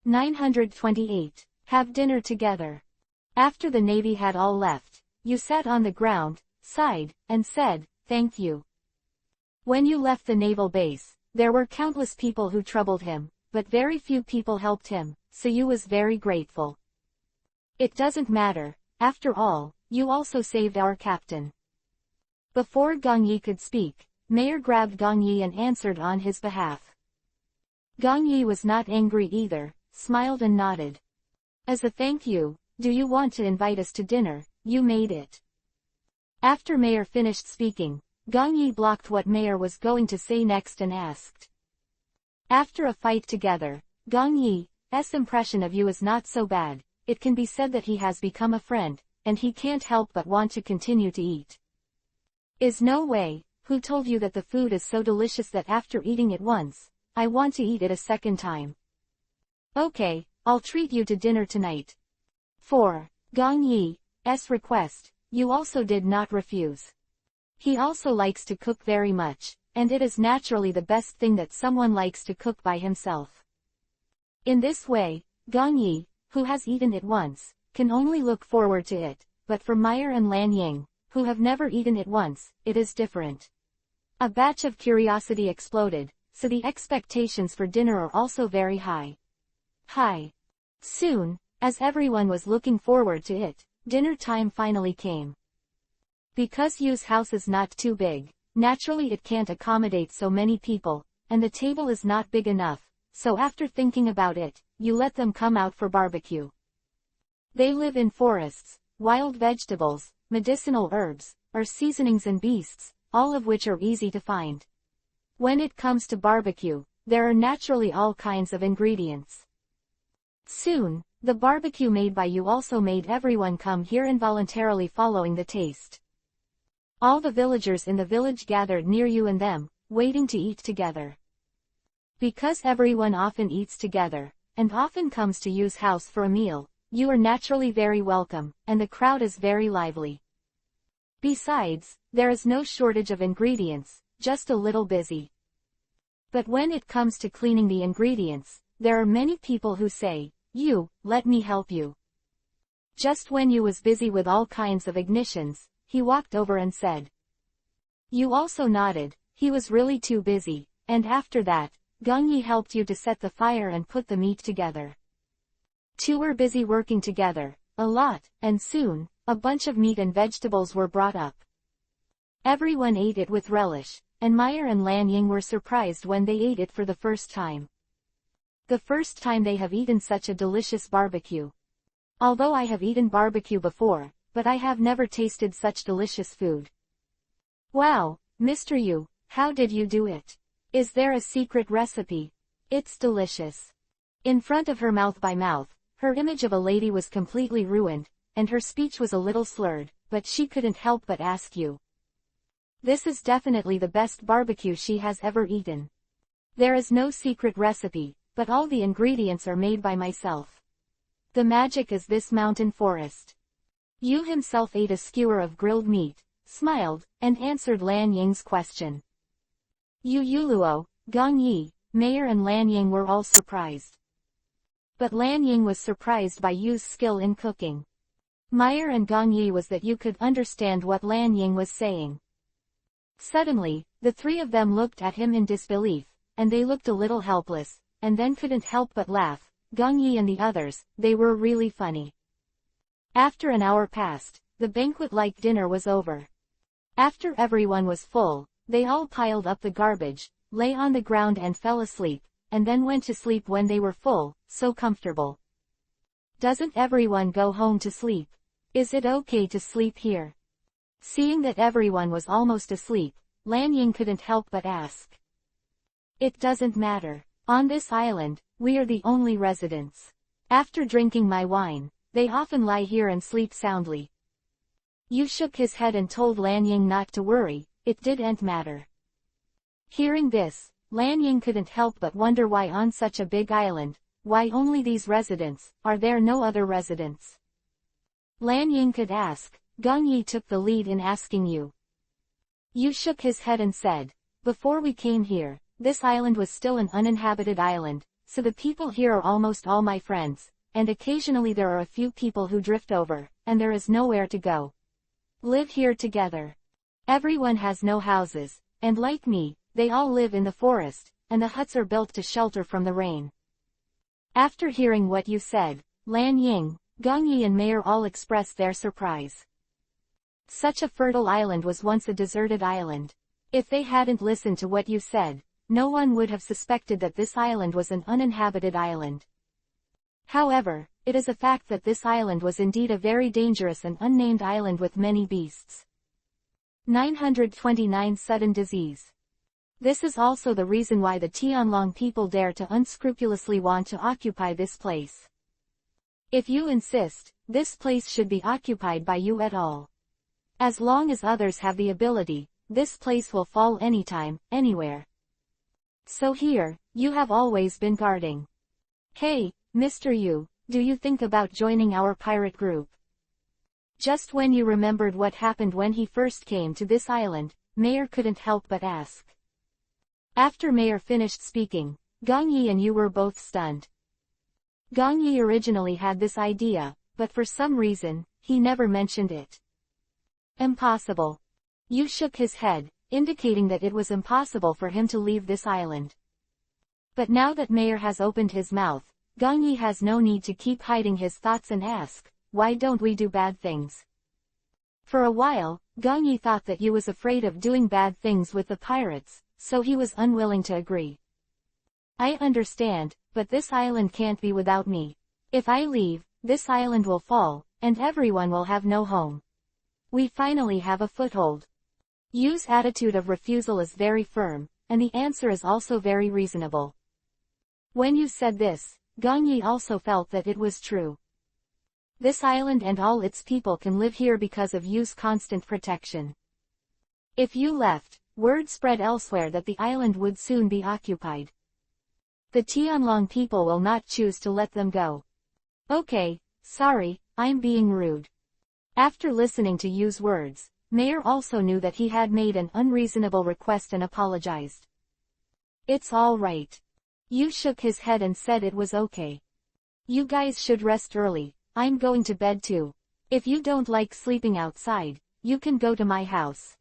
928. Have dinner together. After the Navy had all left, Yu sat on the ground, sighed, and said, "Thank you." When Yu left the naval base, there were countless people who troubled him, but very few people helped him, so you was very grateful. It doesn't matter, after all, you also saved our captain. Before Gong Yi could speak, Mayor grabbed Gong Yi and answered on his behalf. Gong Yi was not angry either, smiled and nodded. As a thank you, do you want to invite us to dinner? You made it. After Mayor finished speaking, Gong Yi blocked what Mayor was going to say next and asked. After a fight together, Gong Yi's impression of you is not so bad. It can be said that he has become a friend, and he can't help but want to continue to eat. Is no way. Who told you that the food is so delicious that after eating it once, I want to eat it a second time? Okay, I'll treat you to dinner tonight. 4. Gong Yi's request, you also did not refuse. He also likes to cook very much, and it is naturally the best thing that someone likes to cook by himself. In this way, Gong Yi, who has eaten it once, can only look forward to it, but for Meyer and Lan Ying, who have never eaten it once, it is different. A batch of curiosity exploded, so the expectations for dinner are also very high. Soon, as everyone was looking forward to it, dinner time finally came. Because Yu's house is not too big, naturally it can't accommodate so many people, and the table is not big enough, so after thinking about it, you let them come out for barbecue. They live in forests, wild vegetables, medicinal herbs, or seasonings and beasts, all of which are easy to find. When it comes to barbecue, there are naturally all kinds of ingredients. Soon, the barbecue made by you also made everyone come here involuntarily following the taste. All the villagers in the village gathered near you and them, waiting to eat together. Because everyone often eats together, and often comes to Yu's house for a meal, you are naturally very welcome, and the crowd is very lively. Besides, there is no shortage of ingredients, just a little busy. But when it comes to cleaning the ingredients, there are many people who say, "You, let me help you." Just when Yu was busy with all kinds of ignitions, he walked over and said. Yu also nodded. He was really too busy, and after that, Gong Yi helped Yu to set the fire and put the meat together. Two were busy working together, a lot, and soon, a bunch of meat and vegetables were brought up. Everyone ate it with relish, and Meyer and Lan Ying were surprised when they ate it for the first time. The first time they have eaten such a delicious barbecue. Although I have eaten barbecue before, but I have never tasted such delicious food. Wow, Mr. Yu, how did you do it? Is there a secret recipe? It's delicious. In front of her mouth by mouth, her image of a lady was completely ruined, and her speech was a little slurred, but she couldn't help but ask you. This is definitely the best barbecue she has ever eaten. There is no secret recipe, but all the ingredients are made by myself. The magic is this mountain forest. Yu himself ate a skewer of grilled meat, smiled, and answered Lan Ying's question. Yu Yuluo, Gong Yi, Mayor and Lan Ying were all surprised. But Lan Ying was surprised by Yu's skill in cooking. Meyer and Gong Yi was that Yu could understand what Lan Ying was saying. Suddenly, the three of them looked at him in disbelief, and they looked a little helpless, and then couldn't help but laugh. Gong Yi and the others, they were really funny. After an hour passed, the banquet-like dinner was over. After everyone was full, they all piled up the garbage, lay on the ground and fell asleep, and then went to sleep when they were full, so comfortable. Doesn't everyone go home to sleep? Is it okay to sleep here? Seeing that everyone was almost asleep, Lan Ying couldn't help but ask. It doesn't matter. On this island, we are the only residents. After drinking my wine, they often lie here and sleep soundly. Yu shook his head and told Lan Ying not to worry, it didn't matter. Hearing this, Lan Ying couldn't help but wonder why on such a big island, why only these residents, are there no other residents? Lan Ying could ask. Gong Yi took the lead in asking Yu. Yu shook his head and said, before we came here, this island was still an uninhabited island, so the people here are almost all my friends, and occasionally there are a few people who drift over, and there is nowhere to go. Live here together. Everyone has no houses, and like me, they all live in the forest, and the huts are built to shelter from the rain. After hearing what you said, Lan Ying, Gong Yi and Mayer all expressed their surprise. Such a fertile island was once a deserted island. If they hadn't listened to what you said, no one would have suspected that this island was an uninhabited island. However, it is a fact that this island was indeed a very dangerous and unnamed island with many beasts. 929 Sudden Disease. This is also the reason why the Tianlong people dare to unscrupulously want to occupy this place. If you insist, this place should be occupied by you at all. As long as others have the ability, this place will fall anytime, anywhere. So here, you have always been guarding. Hey, Mr. Yu, do you think about joining our pirate group? Just when you remembered what happened when he first came to this island, Mayer couldn't help but ask. After Mayer finished speaking, Gong Yi and Yu were both stunned. Gong Yi originally had this idea, but for some reason, he never mentioned it. Impossible. Yu shook his head, indicating that it was impossible for him to leave this island. But now that Mayer has opened his mouth, Gong Yi has no need to keep hiding his thoughts and ask, why don't we do bad things? For a while, Gong Yi thought that Yu was afraid of doing bad things with the pirates, so he was unwilling to agree. I understand, but this island can't be without me. If I leave, this island will fall, and everyone will have no home. We finally have a foothold. Yu's attitude of refusal is very firm, and the answer is also very reasonable. When you said this, Gong Yi also felt that it was true. This island and all its people can live here because of Yu's constant protection. If you left, word spread elsewhere that the island would soon be occupied. The Tianlong people will not choose to let them go. Okay, sorry, I'm being rude. After listening to Yu's words, Mayer also knew that he had made an unreasonable request and apologized. It's all right. Yu shook his head and said it was okay. You guys should rest early, I'm going to bed too. If you don't like sleeping outside, you can go to my house.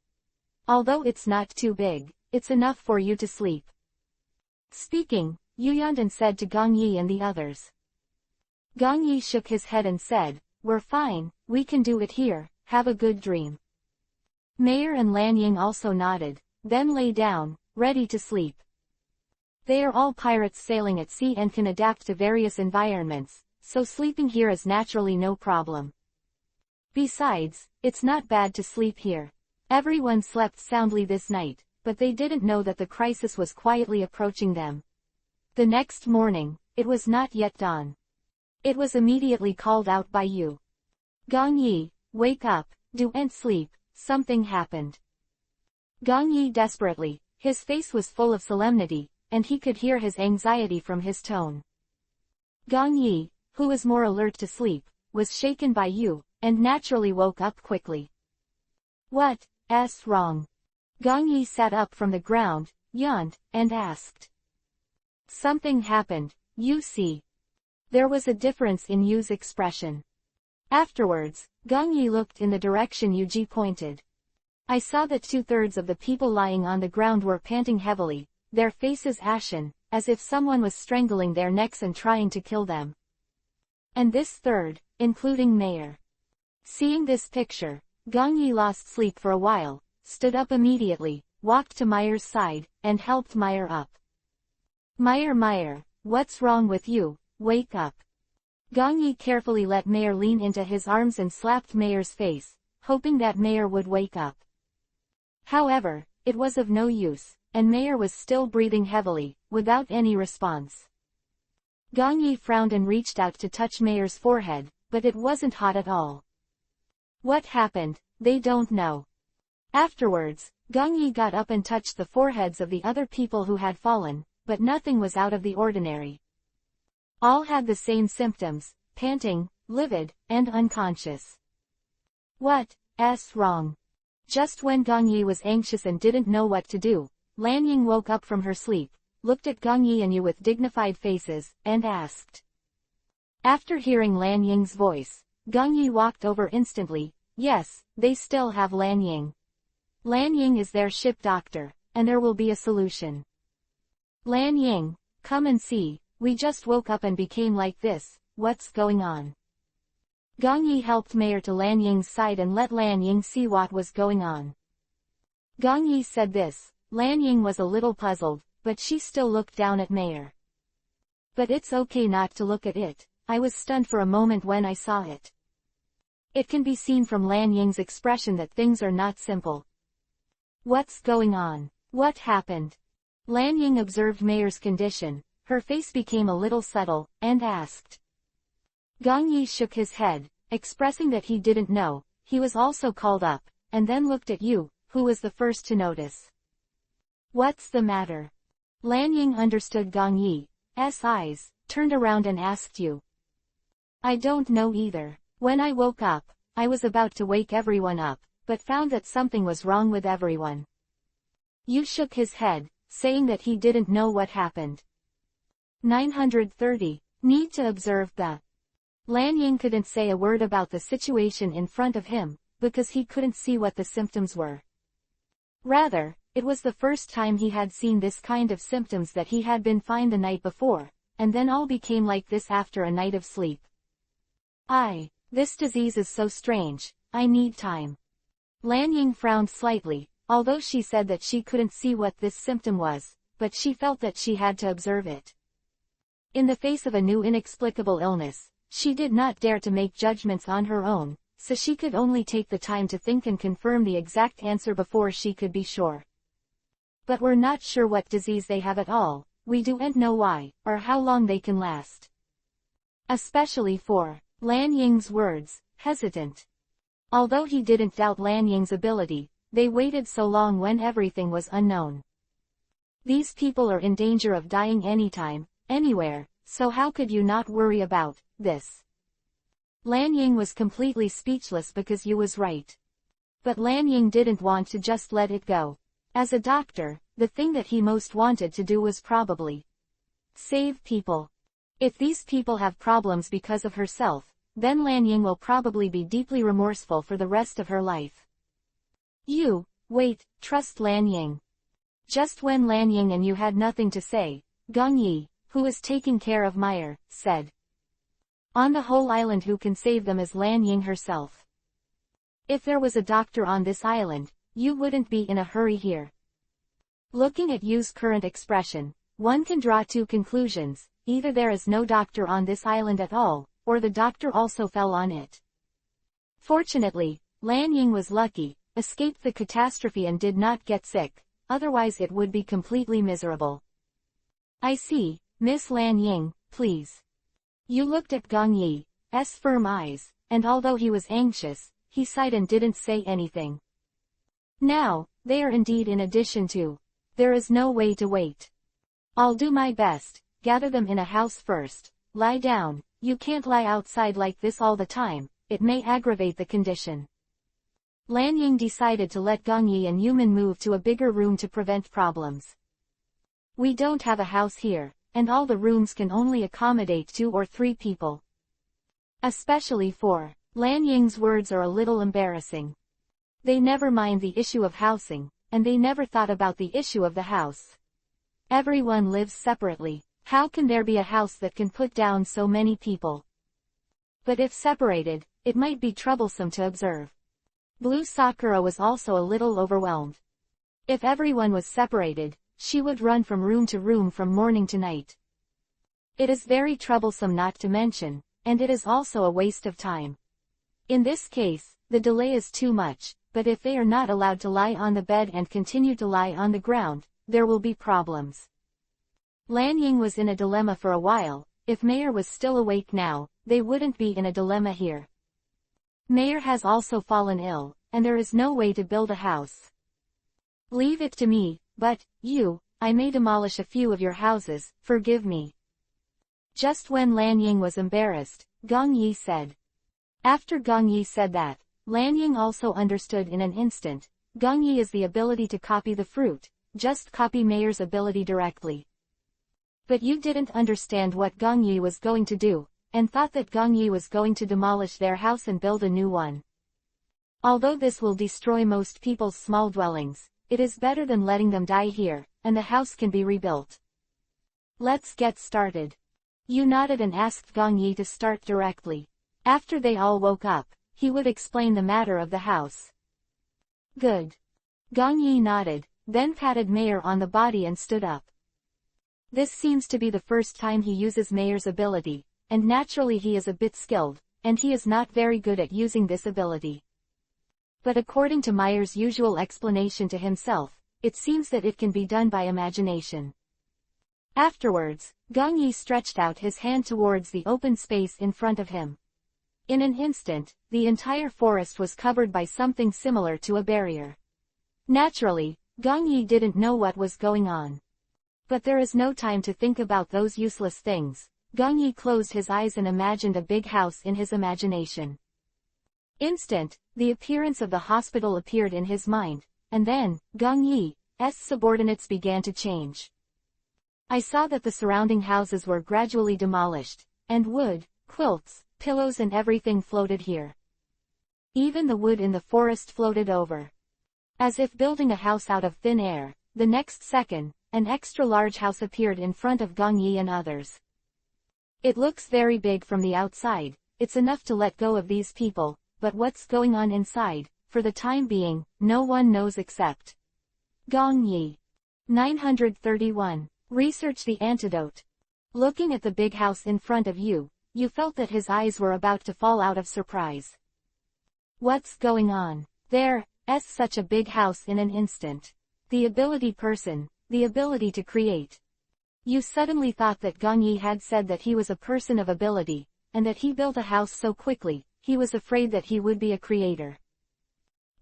Although it's not too big, it's enough for you to sleep. Speaking, Yu yawned and said to Gong Yi and the others. Gong Yi shook his head and said, we're fine, we can do it here, have a good dream. Mayer and Lan Ying also nodded, then lay down, ready to sleep. They are all pirates sailing at sea and can adapt to various environments, so sleeping here is naturally no problem. Besides, it's not bad to sleep here. Everyone slept soundly this night, but they didn't know that the crisis was quietly approaching them. The next morning, it was not yet dawn. It was immediately called out by Yu. Gong Yi, wake up, don't sleep, something happened. Gong Yi desperately, his face was full of solemnity, and he could hear his anxiety from his tone. Gong Yi, who was more alert to sleep, was shaken by Yu, and naturally woke up quickly. What's wrong? Gong Yi sat up from the ground, yawned, and asked. Something happened, you see. There was a difference in Yu's expression. Afterwards, Gong Yi looked in the direction Yuji pointed. I saw that 2/3 of the people lying on the ground were panting heavily, their faces ashen, as if someone was strangling their necks and trying to kill them. And this third, including Mayer. Seeing this picture, Gong Yi lost sleep for a while, stood up immediately, walked to Mayer's side, and helped Mayer up. Mayer, what's wrong with you? Wake up. Gong Yi carefully let Mayer lean into his arms and slapped Mayer's face, hoping that Mayer would wake up. However, it was of no use, and Mayer was still breathing heavily, without any response. Gong Yi frowned and reached out to touch Mayer's forehead, but it wasn't hot at all. What happened? They don't know. Afterwards, Gong Yi got up and touched the foreheads of the other people who had fallen, but nothing was out of the ordinary. All had the same symptoms, panting, livid, and unconscious. What's wrong? Just when Gong Yi was anxious and didn't know what to do, Lan Ying woke up from her sleep, looked at Gong Yi and Yu with dignified faces, and asked. After hearing Lan Ying's voice, Gong Yi walked over instantly. Yes, they still have Lan Ying. Lan Ying is their ship doctor, and there will be a solution. Lan Ying, come and see, we just woke up and became like this, what's going on? Gong Yi helped Mayor to Lan Ying's side and let Lan Ying see what was going on. Gong Yi said this. Lan Ying was a little puzzled, but she still looked down at Mayor. But it's okay not to look at it. I was stunned for a moment when I saw it. It can be seen from Lan Ying's expression that things are not simple. What's going on? What happened? Lan Ying observed Mayor's condition. Her face became a little subtle, and asked. Gong Yi shook his head, expressing that he didn't know. He was also called up, and then looked at you, who was the first to notice. What's the matter? Lan Ying understood Gong Yi's eyes, turned around and asked you. I don't know either. When I woke up, I was about to wake everyone up, but found that something was wrong with everyone. You shook his head, saying that he didn't know what happened. 930. Need to observe the. Lan Ying couldn't say a word about the situation in front of him, because he couldn't see what the symptoms were. Rather, it was the first time he had seen this kind of symptoms that he had been fine the night before, and then all became like this after a night of sleep. This disease is so strange, I need time. Lan Ying frowned slightly, although she said that she couldn't see what this symptom was, but she felt that she had to observe it. In the face of a new inexplicable illness, she did not dare to make judgments on her own, so she could only take the time to think and confirm the exact answer before she could be sure. But we're not sure what disease they have at all, we don't know why, or how long they can last. Especially for Lan Ying's words, hesitant. Although he didn't doubt Lan Ying's ability, they waited so long when everything was unknown. These people are in danger of dying anytime, anywhere, so how could you not worry about this? Lan Ying was completely speechless because you was right. But Lan Ying didn't want to just let it go. As a doctor, the thing that he most wanted to do was probably save people. If these people have problems because of herself, then Lan Ying will probably be deeply remorseful for the rest of her life. Wait, trust Lan Ying. Just when Lan Ying and you had nothing to say, Gong Yi, who is taking care of Meyer, said. On the whole island who can save them is Lan Ying herself. If there was a doctor on this island, you wouldn't be in a hurry here. Looking at Yu's current expression, one can draw two conclusions, either there is no doctor on this island at all, or the doctor also fell on it. Fortunately, Lan Ying was lucky, escaped the catastrophe and did not get sick, otherwise it would be completely miserable. I see, Miss Lan Ying, please. You looked at Gong Yi's firm eyes, and although he was anxious, he sighed and didn't say anything. Now, they are indeed in addition to. There is no way to wait. I'll do my best, gather them in a house first, lie down, you can't lie outside like this all the time, it may aggravate the condition. Lan Ying decided to let Gong Yi and Yuman move to a bigger room to prevent problems. We don't have a house here, and all the rooms can only accommodate 2 or 3 people. Especially for. Lan Ying's words are a little embarrassing. They never mind the issue of housing, and they never thought about the issue of the house. Everyone lives separately, how can there be a house that can put down so many people? But if separated, it might be troublesome to observe. Blue Sakura was also a little overwhelmed. If everyone was separated, she would run from room to room from morning to night. It is very troublesome not to mention, and it is also a waste of time. In this case, the delay is too much, but if they are not allowed to lie on the bed and continue to lie on the ground, there will be problems. Lan Ying was in a dilemma for a while. If Mayor was still awake now, they wouldn't be in a dilemma here. Mayor has also fallen ill, and there is no way to build a house. Leave it to me, but, I may demolish a few of your houses, forgive me. Just when Lan Ying was embarrassed, Gong Yi said. After Gong Yi said that, Lan Ying also understood in an instant. Gong Yi is the ability to copy the fruit, just copy Mayor's ability directly. But you didn't understand what Gong Yi was going to do, and thought that Gong Yi was going to demolish their house and build a new one. Although this will destroy most people's small dwellings, it is better than letting them die here, and the house can be rebuilt. Let's get started. Yu nodded and asked Gong Yi to start directly. After they all woke up, he would explain the matter of the house. Good. Gong Yi nodded, then patted Mayer on the body and stood up. This seems to be the first time he uses Mayer's ability, and naturally he is a bit skilled, and he is not very good at using this ability. But according to Mayer's usual explanation to himself, it seems that it can be done by imagination. Afterwards, Gong Yi stretched out his hand towards the open space in front of him. In an instant, the entire forest was covered by something similar to a barrier. Naturally, Gong Yi didn't know what was going on. But there is no time to think about those useless things. Gong Yi closed his eyes and imagined a big house in his imagination. Instant, the appearance of the hospital appeared in his mind, and then, Gong Yi's subordinates began to change. I saw that the surrounding houses were gradually demolished, and wood, quilts, pillows and everything floated here. Even the wood in the forest floated over. As if building a house out of thin air, the next second, an extra large house appeared in front of Gong Yi and others. It looks very big from the outside, it's enough to let go of these people, but what's going on inside, for the time being, no one knows except Gong Yi. 931. Research the antidote. Looking at the big house in front of you, you felt that his eyes were about to fall out of surprise. What's going on? There's such a big house in an instant. The ability person, the ability to create. You suddenly thought that Gong Yi had said that he was a person of ability, and that he built a house so quickly, he was afraid that he would be a creator.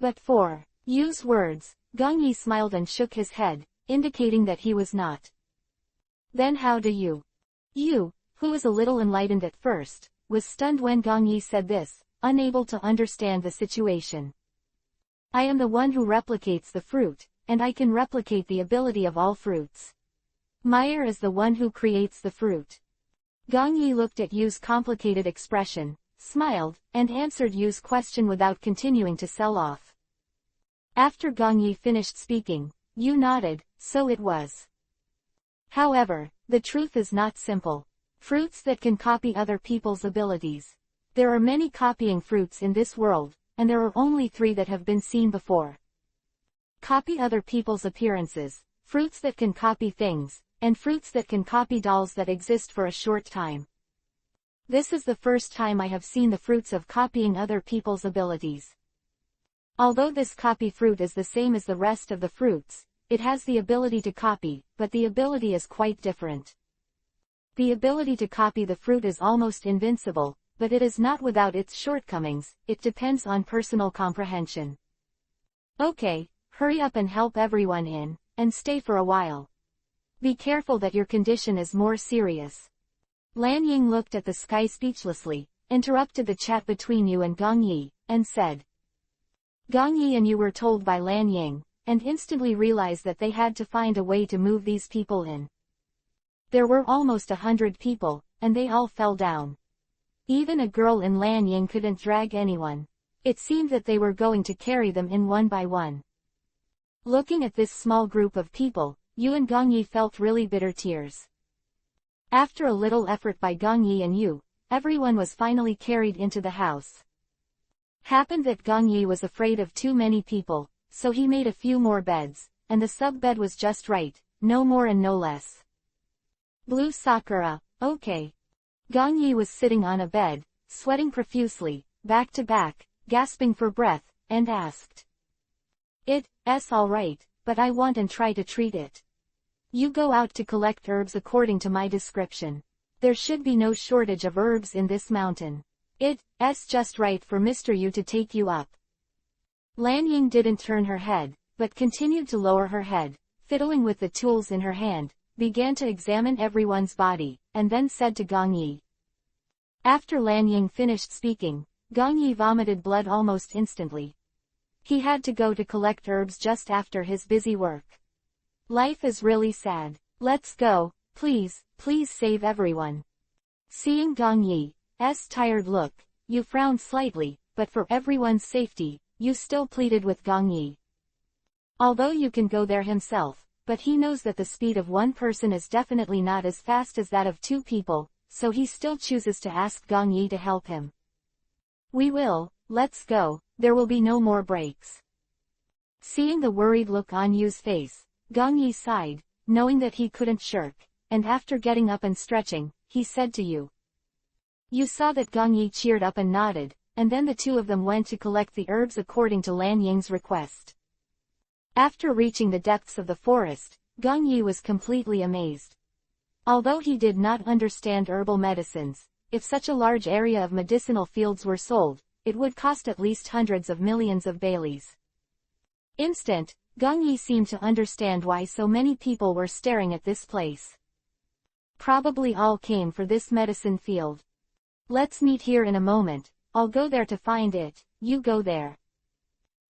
But for Yu's words, Gong Yi smiled and shook his head, indicating that he was not. Then how do you? Yu, who was a little enlightened at first, was stunned when Gong Yi said this, unable to understand the situation. I am the one who replicates the fruit, and I can replicate the ability of all fruits. Meyer is the one who creates the fruit. Gong Yi looked at Yu's complicated expression, smiled, and answered Yu's question without continuing to sell off. After Gong Yi finished speaking, Yu nodded, so it was. However, the truth is not simple. Fruits that can copy other people's abilities. There are many copying fruits in this world, and there are only 3 that have been seen before. Copy other people's appearances, fruits that can copy things, and fruits that can copy dolls that exist for a short time. This is the first time I have seen the fruits of copying other people's abilities. Although this copy fruit is the same as the rest of the fruits, it has the ability to copy, but the ability is quite different. The ability to copy the fruit is almost invincible, but it is not without its shortcomings, it depends on personal comprehension. Okay, hurry up and help everyone in, and stay for a while. Be careful that your condition is more serious. Lan Ying looked at the sky speechlessly, interrupted the chat between Yu and Gong Yi, and said. Gong Yi and Yu were told by Lan Ying, and instantly realized that they had to find a way to move these people in. There were almost 100 people, and they all fell down. Even a girl in Lan Ying couldn't drag anyone. It seemed that they were going to carry them in one by one. Looking at this small group of people, Yu and Gong Yi felt really bitter tears. After a little effort by Gong Yi and Yu, everyone was finally carried into the house. Happened that Gong Yi was afraid of too many people, so he made a few more beds, and the sub-bed was just right, no more and no less. Blue Sakura, okay. Gong Yi was sitting on a bed, sweating profusely, back to back, gasping for breath, and asked. It's alright, but I want and try to treat it. You go out to collect herbs according to my description. There should be no shortage of herbs in this mountain. It's just right for Mr. Yu to take you up. Lan Ying didn't turn her head, but continued to lower her head, fiddling with the tools in her hand, began to examine everyone's body, and then said to Gong Yi. After Lan Ying finished speaking, Gong Yi vomited blood almost instantly. He had to go to collect herbs just after his busy work. Life is really sad. Let's go, please save everyone. Seeing Gong Yi's tired look, Yu frowned slightly, but for everyone's safety, Yu still pleaded with Gong Yi. Although Yu can go there himself, but he knows that the speed of one person is definitely not as fast as that of 2 people, so he still chooses to ask Gong Yi to help him. We will, let's go, there will be no more breaks. Seeing the worried look on Yu's face, Gong Yi sighed, knowing that he couldn't shirk, and after getting up and stretching, he said to Yu. You saw that Gong Yi cheered up and nodded, and then the two of them went to collect the herbs according to Lan Ying's request. After reaching the depths of the forest, Gong Yi was completely amazed. Although he did not understand herbal medicines, if such a large area of medicinal fields were sold, it would cost at least hundreds of millions of baileys. Instant, Gong Yi seemed to understand why so many people were staring at this place. Probably all came for this medicine field. Let's meet here in a moment, I'll go there to find it, you go there.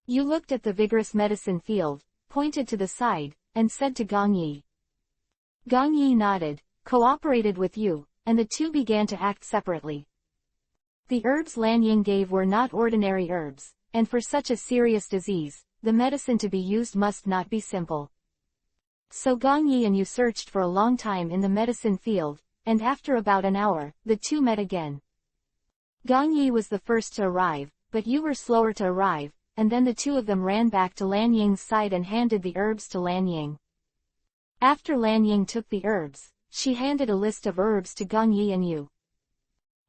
Yu looked at the vigorous medicine field, pointed to the side, and said to Gong Yi. Gong Yi nodded, cooperated with Yu, and the two began to act separately. The herbs Lan Ying gave were not ordinary herbs, and for such a serious disease, the medicine to be used must not be simple. So Gong Yi and Yu searched for a long time in the medicine field, and after about an hour, the two met again. Gong Yi was the first to arrive, but Yu were slower to arrive, and then the two of them ran back to Lan Ying's side and handed the herbs to Lan Ying. After Lan Ying took the herbs, she handed a list of herbs to Gong Yi and Yu.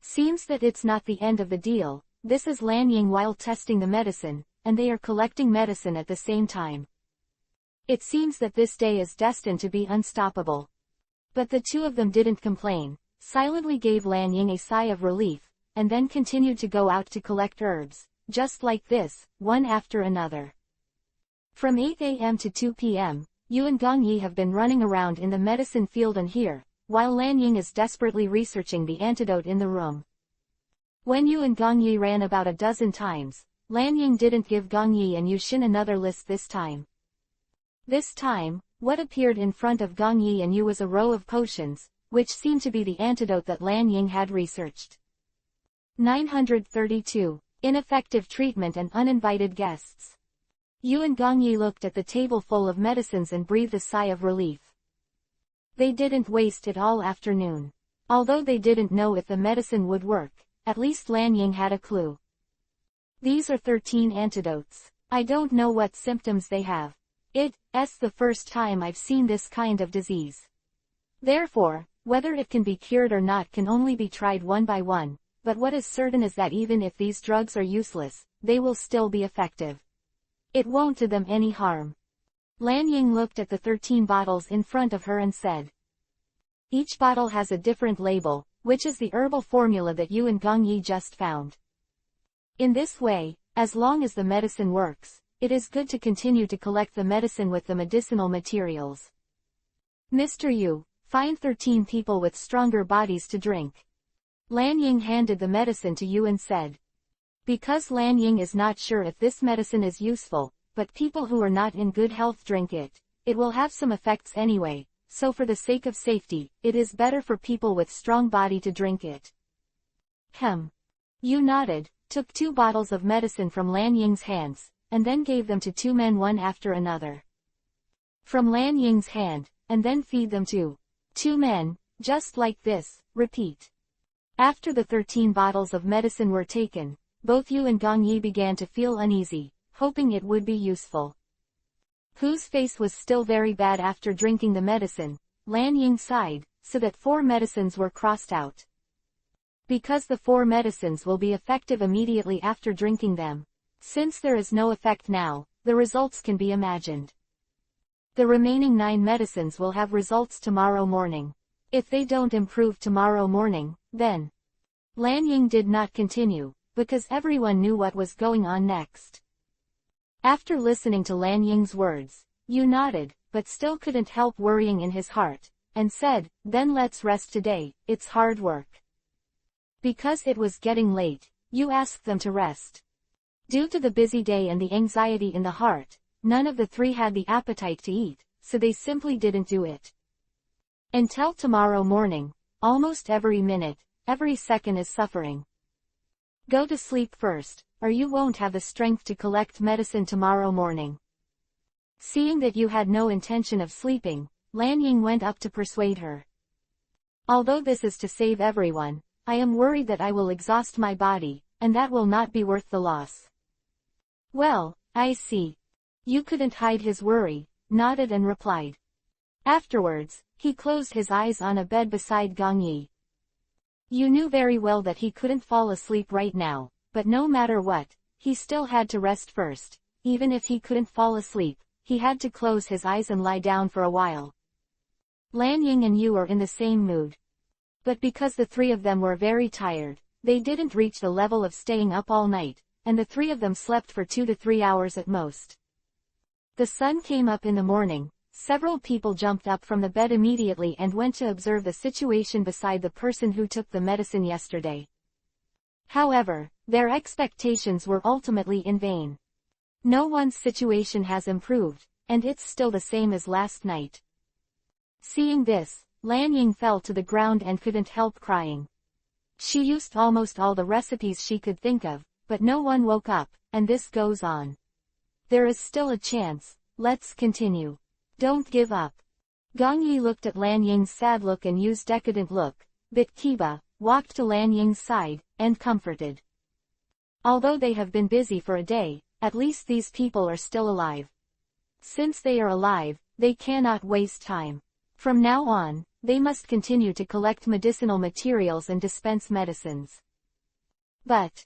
Seems that it's not the end of the deal, this is Lan Ying while testing the medicine, and they are collecting medicine at the same time. It seems that this day is destined to be unstoppable. But the two of them didn't complain, silently gave Lan Ying a sigh of relief, and then continued to go out to collect herbs, just like this, one after another. From 8 a.m. to 2 p.m., Yu and Gong Yi have been running around in the medicine field and here, while Lan Ying is desperately researching the antidote in the room. When Yu and Gong Yi ran about a dozen times, Lan Ying didn't give Gong Yi and Yu Xin another list this time. This time, what appeared in front of Gong Yi and Yu was a row of potions, which seemed to be the antidote that Lan Ying had researched. 932. Ineffective treatment and uninvited guests. Yu and Gong Yi looked at the table full of medicines and breathed a sigh of relief. They didn't waste it all afternoon. Although they didn't know if the medicine would work, at least Lan Ying had a clue. These are 13 antidotes. I don't know what symptoms they have. It's the first time I've seen this kind of disease. Therefore, whether it can be cured or not can only be tried one by one. But what is certain is that even if these drugs are useless, they will still be effective. It won't do them any harm. Lan Ying looked at the 13 bottles in front of her and said. Each bottle has a different label, which is the herbal formula that Yu and Gong Yi just found. In this way, as long as the medicine works, it is good to continue to collect the medicine with the medicinal materials. Mr. Yu, find 13 people with stronger bodies to drink. Lan Ying handed the medicine to Yu and said. Because Lan Ying is not sure if this medicine is useful, but people who are not in good health drink it, it will have some effects anyway, so for the sake of safety, it is better for people with strong body to drink it. Yu nodded, took 2 bottles of medicine from Lan Ying's hands, and then gave them to 2 men one after another. From Lan Ying's hand, and then feed them to 2 men, just like this, repeat. After the 13 bottles of medicine were taken, both Yu and Gong Yi began to feel uneasy, hoping it would be useful. Whose face was still very bad after drinking the medicine, Lan Ying sighed, so that 4 medicines were crossed out. Because the 4 medicines will be effective immediately after drinking them. Since there is no effect now, the results can be imagined. The remaining 9 medicines will have results tomorrow morning. If they don't improve tomorrow morning, then. Lan Ying did not continue, because everyone knew what was going on next. After listening to Lan Ying's words, Yu nodded, but still couldn't help worrying in his heart, and said, then let's rest today, it's hard work. Because it was getting late, Yu asked them to rest. Due to the busy day and the anxiety in the heart, none of the 3 had the appetite to eat, so they simply didn't do it. Until tomorrow morning, almost every minute, every second is suffering. Go to sleep first, or you won't have the strength to collect medicine tomorrow morning. Seeing that Yu had no intention of sleeping, Lan Ying went up to persuade her. Although this is to save everyone, I am worried that I will exhaust my body, and that will not be worth the loss. Well, I see. You couldn't hide his worry, nodded and replied. Afterwards, he closed his eyes on a bed beside Gong Yi. You knew very well that he couldn't fall asleep right now, but no matter what, he still had to rest first. Even if he couldn't fall asleep, he had to close his eyes and lie down for a while. Lan Ying and you are in the same mood. But because the three of them were very tired, they didn't reach the level of staying up all night, and the three of them slept for 2 to 3 hours at most. The sun came up in the morning. Several people jumped up from the bed immediately and went to observe the situation beside the person who took the medicine yesterday. However, their expectations were ultimately in vain. No one's situation has improved, and it's still the same as last night. Seeing this, Lan Ying fell to the ground and couldn't help crying. She used almost all the recipes she could think of, but no one woke up, and this goes on. There is still a chance, let's continue. Don't give up. Gong Yi looked at Lan Ying's sad look and Yu's decadent look, bit Kiba, walked to Lan Ying's side, and comforted. Although they have been busy for a day, at least these people are still alive. Since they are alive, they cannot waste time. From now on, they must continue to collect medicinal materials and dispense medicines. But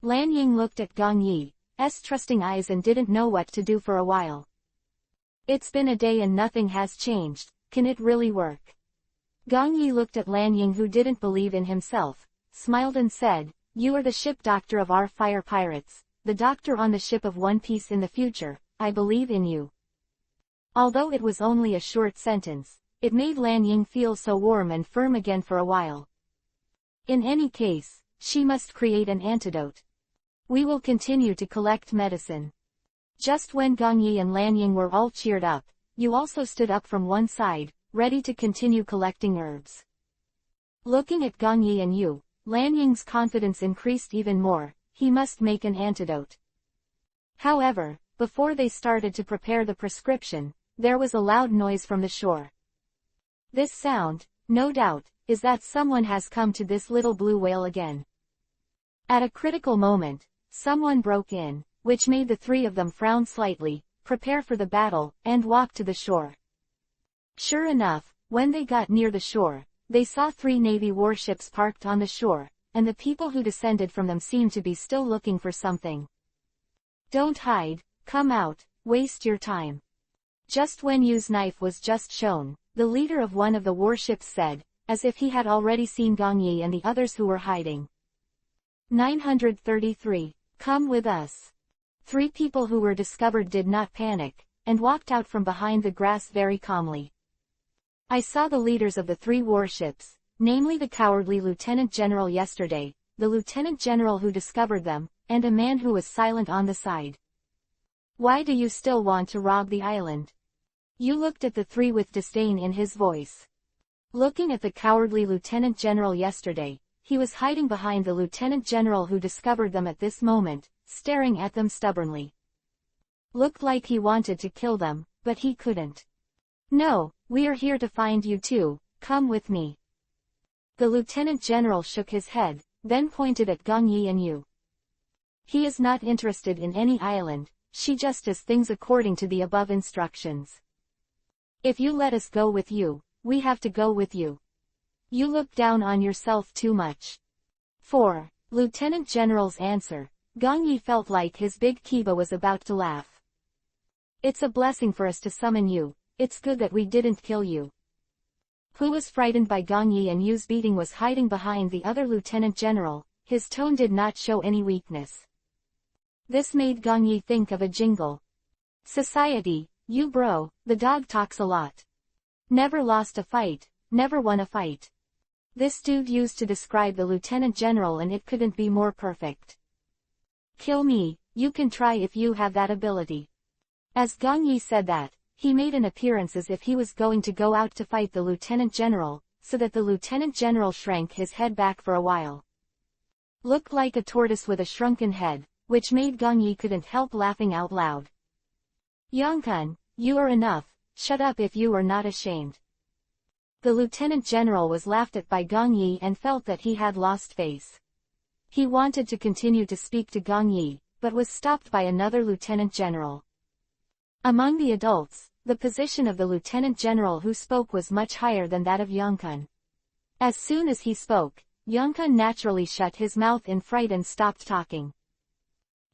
Lan Ying looked at Gong Yi's trusting eyes and didn't know what to do for a while. It's been a day and nothing has changed, can it really work? Gong Yi looked at Lan Ying who didn't believe in himself, smiled and said, You are the ship doctor of our fire pirates, the doctor on the ship of One Piece in the future, I believe in you. Although it was only a short sentence, it made Lan Ying feel so warm and firm again for a while. In any case, she must create an antidote. We will continue to collect medicine. Just when Gong Yi and Lan Ying were all cheered up, Yu also stood up from one side, ready to continue collecting herbs. Looking at Gong Yi and Yu, Lan Ying's confidence increased even more. He must make an antidote. However, before they started to prepare the prescription, there was a loud noise from the shore. This sound, no doubt, is that someone has come to this little blue whale again. At a critical moment, someone broke in, which made the three of them frown slightly, prepare for the battle, and walk to the shore. Sure enough, when they got near the shore, they saw 3 Navy warships parked on the shore, and the people who descended from them seemed to be still looking for something. Don't hide, come out, waste your time. Just when Yu's knife was just shown, the leader of one of the warships said, as if he had already seen Gong Yi and the others who were hiding. 933. Come with us. 3 people who were discovered did not panic, and walked out from behind the grass very calmly. I saw the leaders of the 3 warships, namely the cowardly Lieutenant General yesterday, the Lieutenant General who discovered them, and a man who was silent on the side. Why do you still want to rob the island? Yu looked at the 3 with disdain in his voice. Looking at the cowardly Lieutenant General yesterday, he was hiding behind the Lieutenant General who discovered them at this moment, staring at them stubbornly. Looked like he wanted to kill them, but he couldn't. No, we are here to find you too, come with me. The Lieutenant General shook his head, then pointed at Gong Yi and Yu. He is not interested in any island, she just does things according to the above instructions. If you let us go with you, we have to go with you. You look down on yourself too much. 4. Lieutenant General's answer. Gong Yi felt like his big Kiba was about to laugh. It's a blessing for us to summon you, it's good that we didn't kill you. Who was frightened by Gong Yi and Yu's beating was hiding behind the other Lieutenant General, his tone did not show any weakness. This made Gong Yi think of a jingle. Society, you bro, the dog talks a lot. Never lost a fight, never won a fight. This dude used to describe the Lieutenant General and it couldn't be more perfect. Kill me, you can try if you have that ability. As Gong Yi said that, he made an appearance as if he was going to go out to fight the Lieutenant General, so that the Lieutenant General shrank his head back for a while. Looked like a tortoise with a shrunken head, which made Gong Yi couldn't help laughing out loud. Yongkun, you are enough, shut up if you are not ashamed. The lieutenant general was laughed at by Gong Yi and felt that he had lost face. He wanted to continue to speak to Gong Yi, but was stopped by another lieutenant general. Among the adults, the position of the lieutenant general who spoke was much higher than that of Yongkun. As soon as he spoke, Yongkun naturally shut his mouth in fright and stopped talking.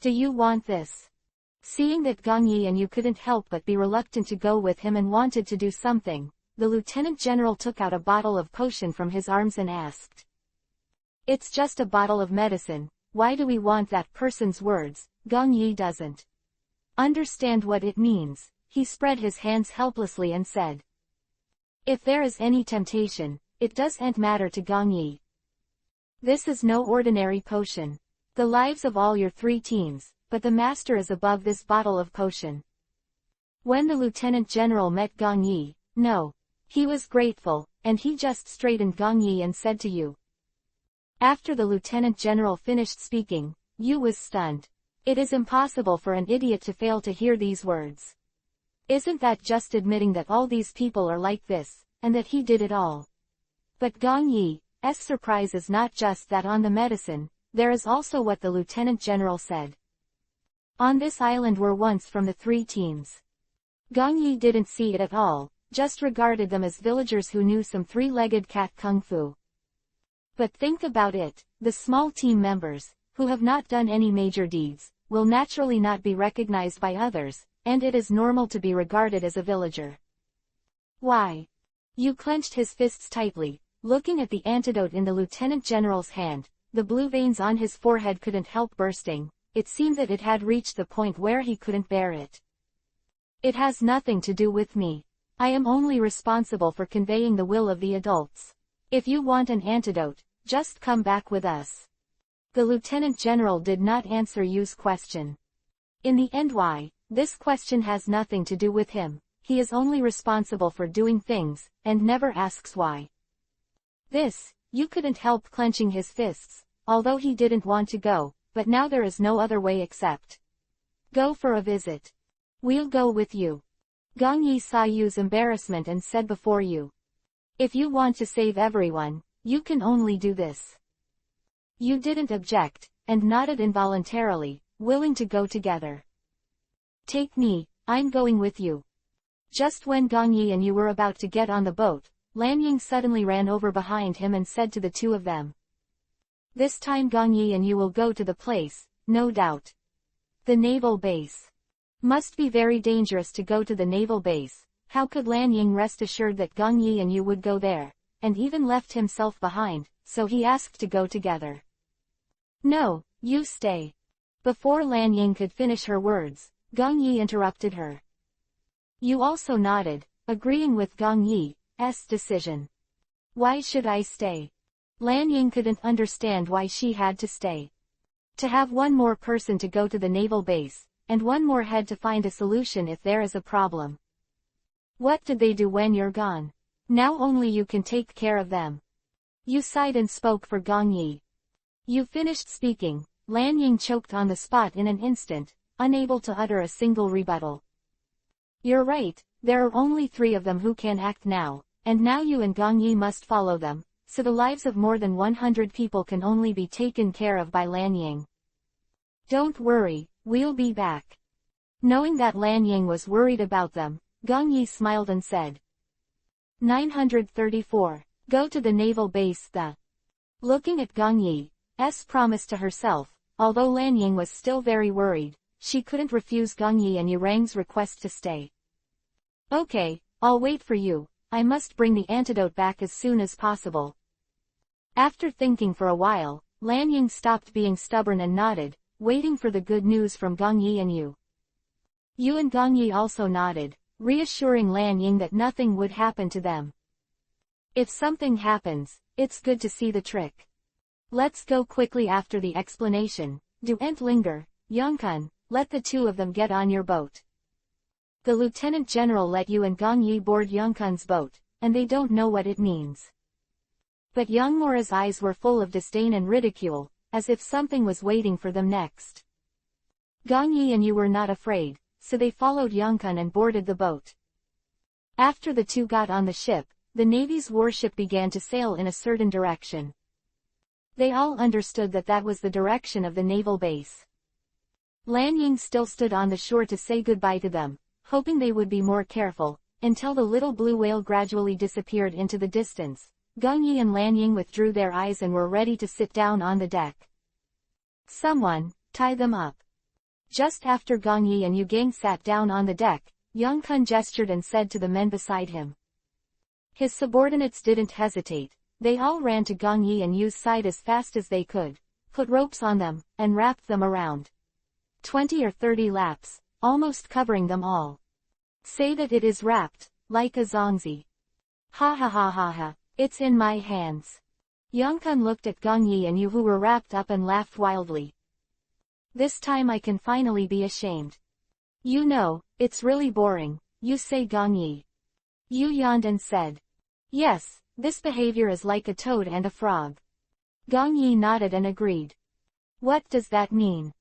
Do you want this? Seeing that Gong Yi and you couldn't help but be reluctant to go with him and wanted to do something, the lieutenant general took out a bottle of potion from his arms and asked. It's just a bottle of medicine, why do we want that person's words? Gong Yi doesn't understand what it means. He spread his hands helplessly and said. If there is any temptation, it doesn't matter to Gong Yi. This is no ordinary potion. The lives of all your 3 teams, but the master is above this bottle of potion. When the lieutenant general met Gong Yi, no. He was grateful, and he just straightened Gong Yi and said to you. After the lieutenant general finished speaking, Yu was stunned. It is impossible for an idiot to fail to hear these words. Isn't that just admitting that all these people are like this, and that he did it all? But Gong Yi's surprise is not just that on the medicine, there is also what the lieutenant general said. On this island were once from the 3 teams. Gong Yi didn't see it at all, just regarded them as villagers who knew some 3-legged cat kung fu. But think about it, the small team members, who have not done any major deeds, will naturally not be recognized by others, and it is normal to be regarded as a villager. Why? Yu clenched his fists tightly, looking at the antidote in the lieutenant general's hand. The blue veins on his forehead couldn't help bursting. It seemed that it had reached the point where he couldn't bear it. It has nothing to do with me. I am only responsible for conveying the will of the adults. If you want an antidote, just come back with us. The lieutenant general did not answer Yu's question. In the end, why? This question has nothing to do with him. He is only responsible for doing things, and never asks why. Yu couldn't help clenching his fists, although he didn't want to go, but now there is no other way except go for a visit. We'll go with you. Gong Yi saw Yu's embarrassment and said before you. If you want to save everyone, you can only do this. Yu didn't object, and nodded involuntarily, willing to go together. Take me, I'm going with you. Just when Gong Yi and Yu were about to get on the boat, Lan Ying suddenly ran over behind him and said to the 2 of them. This time Gong Yi and Yu will go to the place, no doubt. The naval base. Must be very dangerous to go to the naval base. How could Lan Ying rest assured that Gong Yi and Yu would go there, and even left himself behind, so he asked to go together. No, you stay. Before Lan Ying could finish her words, Gong Yi interrupted her. Yu also nodded, agreeing with Gong Yi's decision. Why should I stay? Lan Ying couldn't understand why she had to stay. To have one more person to go to the naval base, and one more head to find a solution if there is a problem. What did they do when you're gone? Now only you can take care of them. Yu sighed and spoke for Gong Yi. Yu finished speaking. Lan Ying choked on the spot in an instant, unable to utter a single rebuttal. You're right, there are only 3 of them who can act now, and now you and Gong Yi must follow them, so the lives of more than 100 people can only be taken care of by Lan Ying. Don't worry, we'll be back. Knowing that Lan Ying was worried about them, Gong Yi smiled and said. 934. Go to the naval base. Looking at Gong Yi's promise to herself, although Lan Ying was still very worried, she couldn't refuse Gong Yi and Yurang's request to stay. Okay, I'll wait for you. I must bring the antidote back as soon as possible. After thinking for a while, Lan Ying stopped being stubborn and nodded, waiting for the good news from Gong Yi and Yu. Yu and Gong Yi also nodded, reassuring Lan Ying that nothing would happen to them. If something happens, it's good to see the trick. Let's go quickly after the explanation. Don't linger, Yongkun, let the 2 of them get on your boat. The lieutenant general let Yu and Gong Yi board Yongkun's boat, and they don't know what it means. But Youngmora's eyes were full of disdain and ridicule, as if something was waiting for them next. Gong Yi and Yu were not afraid, so they followed Yongkun and boarded the boat. After the 2 got on the ship, the Navy's warship began to sail in a certain direction. They all understood that that was the direction of the naval base. Lan Ying still stood on the shore to say goodbye to them, hoping they would be more careful, until the little blue whale gradually disappeared into the distance. Gong Yi and Lan Ying withdrew their eyes and were ready to sit down on the deck. "Someone, tie them up." Just after Gong Yi and Yu Gang sat down on the deck, Yang Kun gestured and said to the men beside him. His subordinates didn't hesitate. They all ran to Gong Yi and Yu's side as fast as they could, put ropes on them, and wrapped them around. 20 or 30 laps, almost covering them all. "Say that it is wrapped, like a zongzi." "Ha ha ha ha ha, it's in my hands." Yang Kun looked at Gong Yi and Yu who were wrapped up and laughed wildly. "This time I can finally be ashamed. You know, it's really boring, you say Gong Yi." Yu yawned and said. "Yes, this behavior is like a toad and a frog." Gong Yi nodded and agreed. "What does that mean?"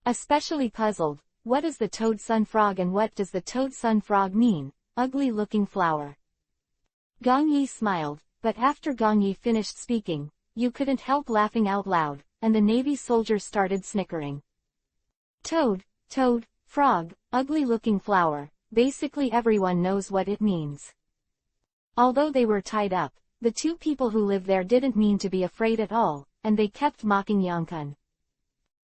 Especially puzzled, what is the toad sun frog and what does the toad sun frog mean? Ugly looking flower. Gong Yi smiled, but after Gong Yi finished speaking, Yu couldn't help laughing out loud, and the Navy soldiers started snickering. Toad, frog, ugly looking flower, basically everyone knows what it means. Although they were tied up, the two people who lived there didn't mean to be afraid at all, and they kept mocking Yang Kun.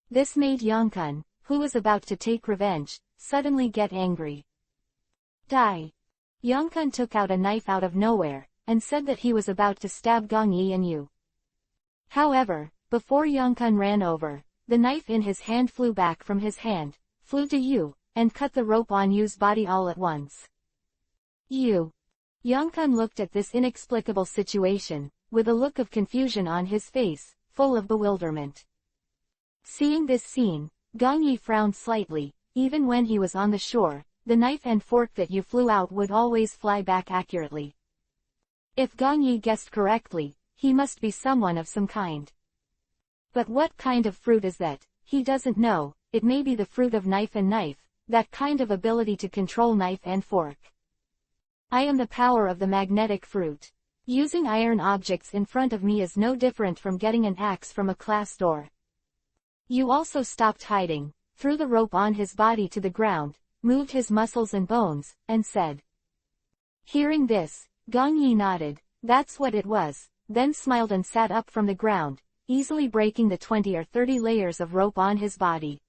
This made Yang Kun, who was about to take revenge, suddenly get angry. "Die." Yang Kun took out a knife out of nowhere, and said that he was about to stab Gong Yi and Yu. However, before Yang Kun ran over, the knife in his hand flew back from his hand, flew to Yu, and cut the rope on Yu's body all at once. "Yu." Yang Kun looked at this inexplicable situation, with a look of confusion on his face, full of bewilderment. Seeing this scene, Gong Yi frowned slightly. Even when he was on the shore, the knife and fork that Yu flew out would always fly back accurately. If Gong Yi guessed correctly, he must be someone of some kind. But what kind of fruit is that? He doesn't know. It may be the fruit of knife and knife, that kind of ability to control knife and fork. "I am the power of the magnetic fruit. Using iron objects in front of me is no different from getting an axe from a class door." Yu also stopped hiding, threw the rope on his body to the ground, moved his muscles and bones, and said. Hearing this, Gong Yi nodded. That's what it was, then smiled and sat up from the ground, easily breaking the 20 or 30 layers of rope on his body.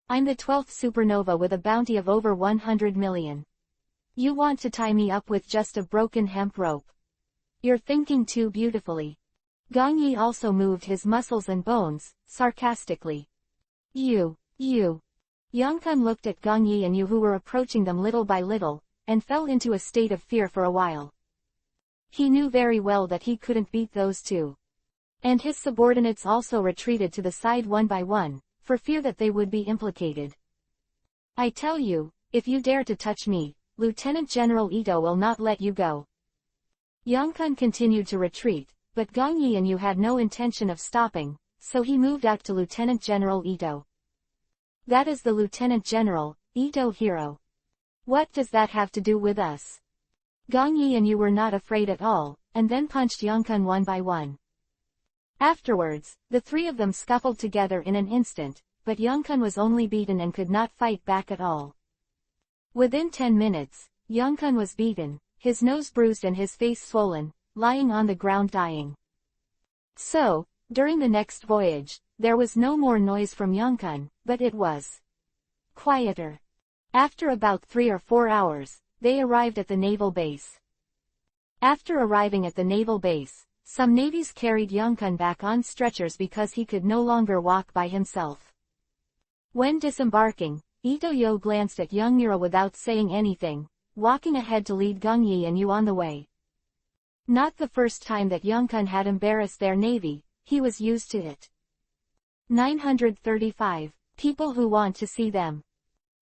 "I'm the 12th supernova with a bounty of over 100 million. You want to tie me up with just a broken hemp rope? You're thinking too beautifully." Gong Yi also moved his muscles and bones, sarcastically. You. Yang Kun looked at Gong Yi and Yu who were approaching them little by little, and fell into a state of fear for a while. He knew very well that he couldn't beat those two. And his subordinates also retreated to the side one by one, for fear that they would be implicated. "I tell you, if you dare to touch me, Lieutenant General Ito will not let you go." Yang Kun continued to retreat, but Gong Yi and Yu had no intention of stopping, so he moved out to Lieutenant General Ito. "That is the Lieutenant General, Ito hero. What does that have to do with us?" Gong Yi and Yu were not afraid at all, and then punched Yang Kun one by one. Afterwards, the three of them scuffled together in an instant, but Yang Kun was only beaten and could not fight back at all. Within 10 minutes, Yang Kun was beaten, his nose bruised and his face swollen, lying on the ground dying. So, during the next voyage, there was no more noise from Yang Kun, but it was quieter. After about 3 or 4 hours, they arrived at the naval base. After arriving at the naval base, some navies carried Yang Kun back on stretchers because he could no longer walk by himself. When disembarking, Ito Yo glanced at young Nira without saying anything, walking ahead to lead Gong Yi and Yu on the way. Not the first time that Yang Kun had embarrassed their navy, he was used to it. 935. People who want to see them.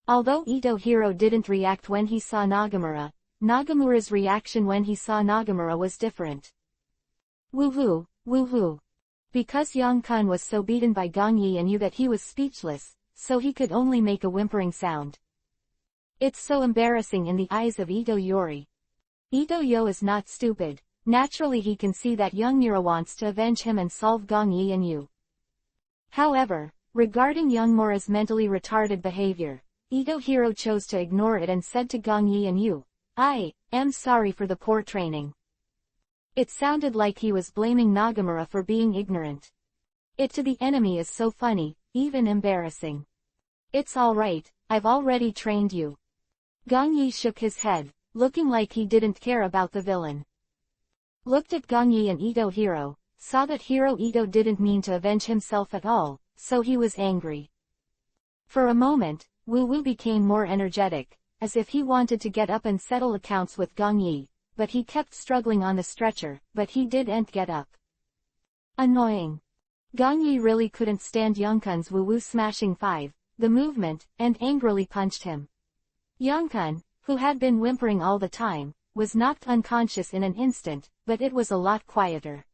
Although Ito Hiro didn't react when he saw Nagamura, Nagamura's reaction when he saw Nagamura was different. Woohoo, woohoo. Because Yang Kun was so beaten by Gong Yi and Yu that he was speechless, so he could only make a whimpering sound. It's so embarrassing in the eyes of Ito Yori. Ito-yo is not stupid. Naturally he can see that young Mura wants to avenge him and solve Gong Yi and Yu. However, regarding young Mura's mentally retarded behavior, Ito-hiro chose to ignore it and said to Gong Yi and Yu, "I am sorry for the poor training." It sounded like he was blaming Nagamura for being ignorant. It to the enemy is so funny, even embarrassing. "It's alright, I've already trained you." Gong Yi shook his head, looking like he didn't care about the villain. Looked at Gong Yi and Ito-hiro, saw that Hiro Ito didn't mean to avenge himself at all, so he was angry. For a moment, Wu became more energetic, as if he wanted to get up and settle accounts with Gong Yi, but he kept struggling on the stretcher, but he didn't get up. Annoying. Gong Yi really couldn't stand Youngkun's Wu smashing the movement, and angrily punched him. Youngkun, who had been whimpering all the time, was knocked unconscious in an instant, but it was a lot quieter.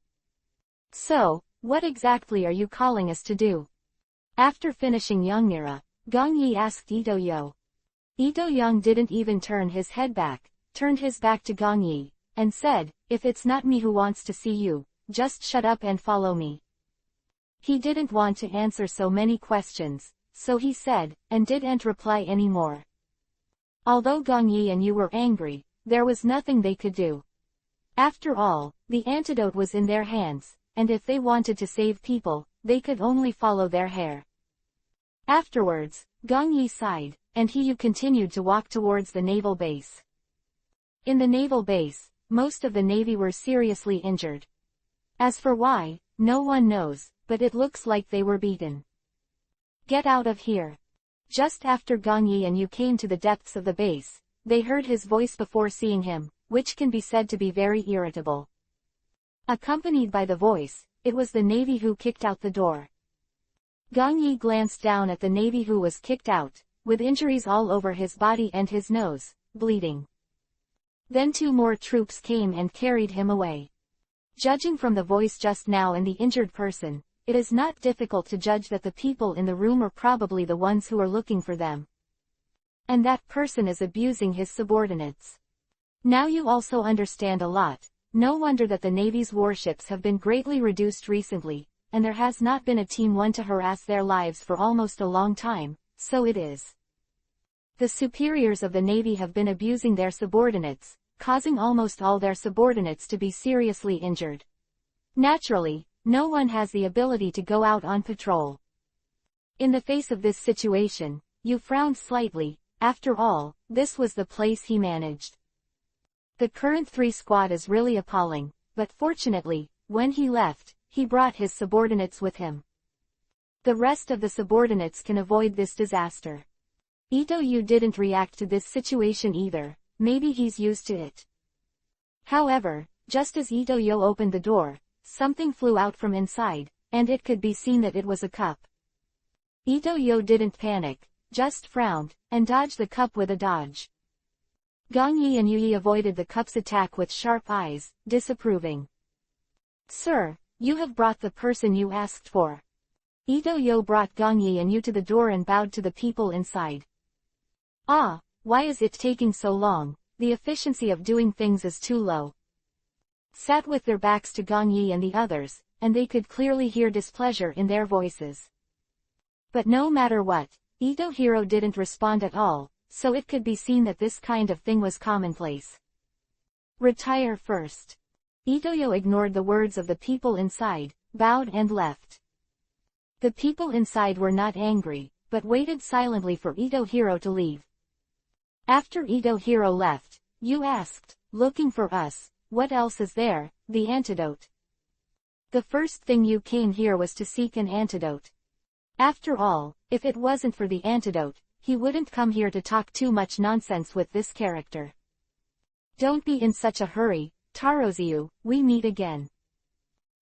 "So, what exactly are you calling us to do?" After finishing Youngmura, Gong Yi asked Ito-yo. Ito-young didn't even turn his head back, turned his back to Gong Yi, and said, "If it's not me who wants to see you, just shut up and follow me." He didn't want to answer so many questions, so he said, and didn't reply anymore. Although Gong Yi and Yu were angry, there was nothing they could do. After all, the antidote was in their hands, and if they wanted to save people, they could only follow their hair. Afterwards, Gong Yi sighed, and Yu continued to walk towards the naval base. In the naval base, most of the navy were seriously injured. As for why, no one knows, but it looks like they were beaten. "Get out of here." Just after Gong Yi and Yu came to the depths of the base, they heard his voice before seeing him, which can be said to be very irritable. Accompanied by the voice, it was the navy who kicked out the door. Gong Yi glanced down at the navy who was kicked out, with injuries all over his body and his nose, bleeding. Then 2 more troops came and carried him away. Judging from the voice just now and the injured person, it is not difficult to judge that the people in the room are probably the ones who are looking for them. And that person is abusing his subordinates. Now you also understand a lot. No wonder that the Navy's warships have been greatly reduced recently, and there has not been a Team 1 to harass their lives for almost a long time, so it is. The superiors of the Navy have been abusing their subordinates, causing almost all their subordinates to be seriously injured. Naturally, no one has the ability to go out on patrol. In the face of this situation, Yu frowned slightly. After all, this was the place he managed. The current 3 squad is really appalling, but fortunately, when he left, he brought his subordinates with him. The rest of the subordinates can avoid this disaster. Ito-yu didn't react to this situation either, maybe he's used to it. However, just as Ito-yo opened the door, something flew out from inside, and it could be seen that it was a cup. Ito-yo didn't panic, just frowned, and dodged the cup with a dodge. Gong Yi and Yu avoided the cup's attack with sharp eyes, disapproving. "Sir, you have brought the person you asked for." Ito-yo brought Gong Yi and Yu to the door and bowed to the people inside. "Ah, why is it taking so long? The efficiency of doing things is too low." Sat with their backs to Gong Yi and the others, and they could clearly hear displeasure in their voices. But no matter what, Ito-hiro didn't respond at all, so it could be seen that this kind of thing was commonplace. "Retire first." Ito-yo ignored the words of the people inside, bowed and left. The people inside were not angry, but waited silently for Ito-hiro to leave. After Ito-hiro left, Yu asked, "Looking for us, what else is there?" "The antidote." "The first thing you came here was to seek an antidote." After all, if it wasn't for the antidote, he wouldn't come here to talk too much nonsense with this character. "Don't be in such a hurry, Taroziu, we meet again."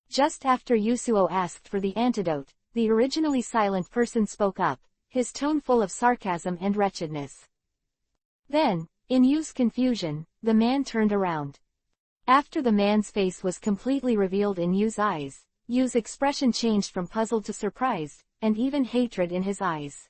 Just after Yusuo asked for the antidote, the originally silent person spoke up, his tone full of sarcasm and wretchedness. Then, in Yu's confusion, the man turned around. After the man's face was completely revealed in Yu's eyes, Yu's expression changed from puzzled to surprised, and even hatred in his eyes.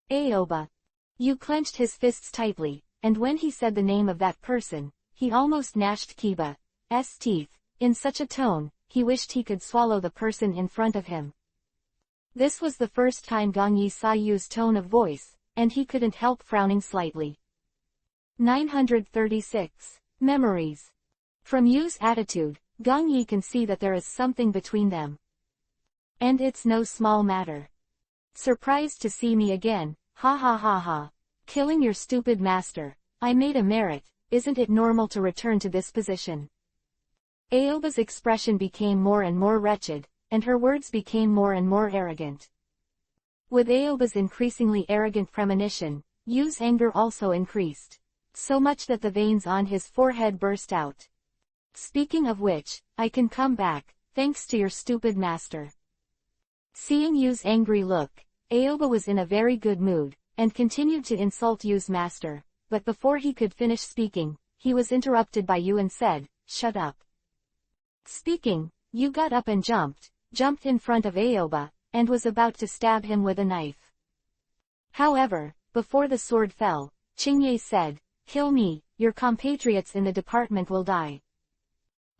"Aoba." Yu clenched his fists tightly, and when he said the name of that person, he almost gnashed Kiba's teeth, in such a tone, he wished he could swallow the person in front of him. This was the first time Gong Yi saw Yu's tone of voice, and he couldn't help frowning slightly. 936. Memories. From Yu's attitude, Gong Yi can see that there is something between them. And it's no small matter. Surprised to see me again, ha ha ha ha. Killing your stupid master. I made a merit, isn't it normal to return to this position? Aoba's expression became more and more wretched, and her words became more and more arrogant. With Aoba's increasingly arrogant premonition, Yu's anger also increased. So much that the veins on his forehead burst out. Speaking of which, I can come back, thanks to your stupid master. Seeing Yu's angry look, Aoba was in a very good mood, and continued to insult Yu's master, but before he could finish speaking, he was interrupted by Yu and said, "Shut up." Speaking, Yu got up and jumped in front of Aoba, and was about to stab him with a knife. However, before the sword fell, Qingye said, "Kill me, your compatriots in the department will die."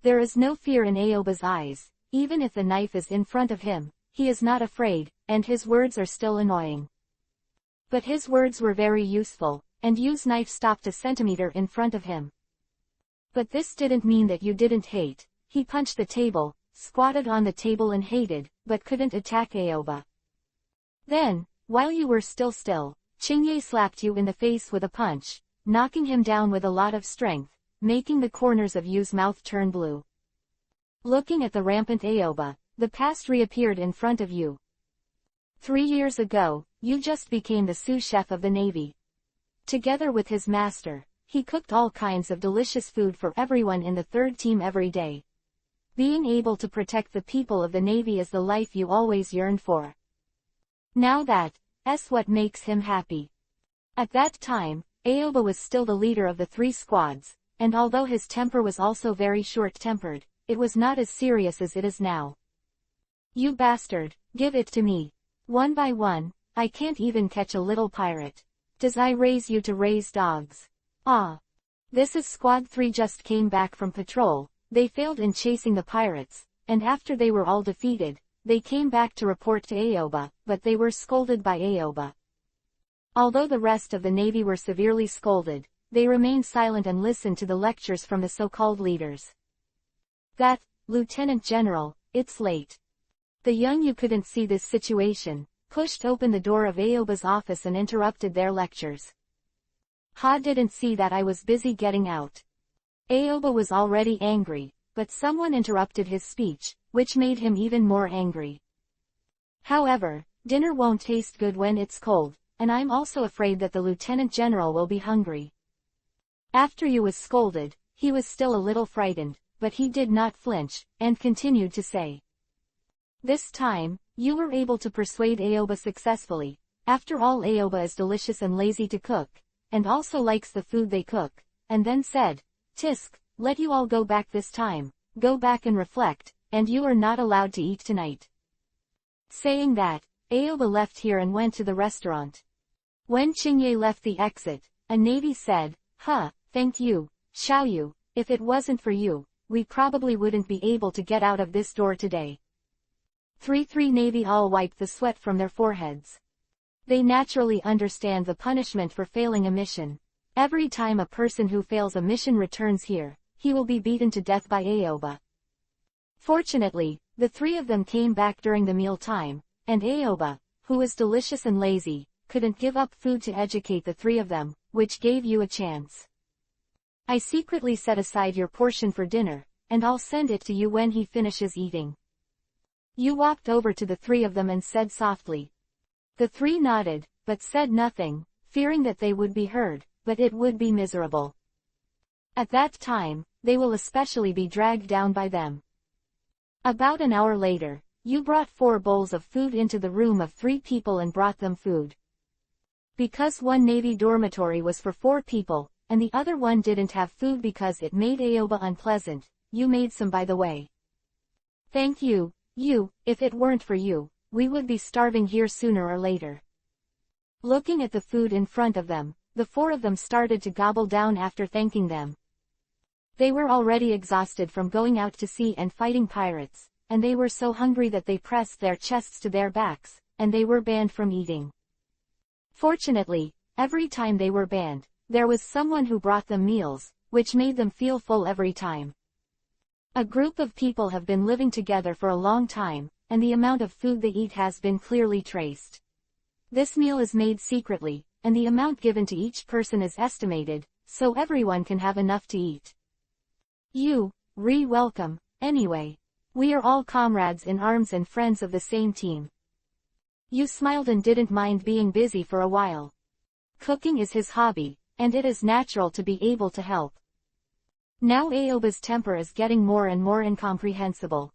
There is no fear in Aoba's eyes, even if the knife is in front of him, he is not afraid, and his words are still annoying. But his words were very useful, and Yu's knife stopped a centimeter in front of him. But this didn't mean that Yu didn't hate. He punched the table, squatted on the table and hated, but couldn't attack Aoba. Then, while you were still, Qingye slapped Yu in the face with a punch, knocking him down with a lot of strength, making the corners of Yu's mouth turn blue. Looking at the rampant Aoba, the past reappeared in front of Yu. 3 years ago, Yu just became the sous chef of the Navy. Together with his master, he cooked all kinds of delicious food for everyone in the third team every day. Being able to protect the people of the Navy is the life Yu always yearned for. Now that's what makes him happy. At that time, Aoba was still the leader of the 3 squads, and although his temper was also very short-tempered, it was not as serious as it is now. "You bastard, give it to me. One by one, I can't even catch a little pirate. Does I raise you to raise dogs? Ah. This is Squad 3 just came back from patrol, they failed in chasing the pirates, and after they were all defeated, they came back to report to Aoba, but they were scolded by Aoba. Although the rest of the Navy were severely scolded, they remained silent and listened to the lectures from the so-called leaders. That, Lieutenant General, it's late." The young Yu couldn't see this situation, pushed open the door of Aoba's office and interrupted their lectures. "Ha, didn't see that, I was busy getting out." Aoba was already angry, but someone interrupted his speech, which made him even more angry. "However, dinner won't taste good when it's cold, and I'm also afraid that the Lieutenant General will be hungry." After Yu was scolded, he was still a little frightened, but he did not flinch, and continued to say. This time, you were able to persuade Aoba successfully. After all, Aoba is delicious and lazy to cook, and also likes the food they cook, and then said, "Tisk, let you all go back this time, go back and reflect, and you are not allowed to eat tonight." Saying that, Aoba left here and went to the restaurant. When Qingye left the exit, a navy said, "Thank you, Xiaoyu, if it wasn't for you, we probably wouldn't be able to get out of this door today." 3 Navy all wiped the sweat from their foreheads. They naturally understand the punishment for failing a mission. Every time a person who fails a mission returns here, he will be beaten to death by Aoba. Fortunately, the 3 of them came back during the meal time, and Aoba, who was delicious and lazy, couldn't give up food to educate the 3 of them, which gave you a chance. "I secretly set aside your portion for dinner, and I'll send it to you when he finishes eating." You walked over to the 3 of them and said softly. The 3 nodded, but said nothing, fearing that they would be heard, but it would be miserable. At that time, they will especially be dragged down by them. About an hour later, you brought 4 bowls of food into the room of 3 people and brought them food. Because one Navy dormitory was for 4 people, and the other one didn't have food because it made Aoba unpleasant, you made some by the way. Thank you, if it weren't for you, we would be starving here sooner or later. Looking at the food in front of them, the 4 of them started to gobble down after thanking them. They were already exhausted from going out to sea and fighting pirates, and they were so hungry that they pressed their chests to their backs, and they were banned from eating. Fortunately, every time they were banned, there was someone who brought them meals, which made them feel full every time. A group of people have been living together for a long time, and the amount of food they eat has been clearly traced. This meal is made secretly, and the amount given to each person is estimated, so everyone can have enough to eat. You, welcome, anyway. We are all comrades in arms and friends of the same team. You smiled and didn't mind being busy for a while. Cooking is his hobby, and it is natural to be able to help. Now Aoba's temper is getting more and more incomprehensible.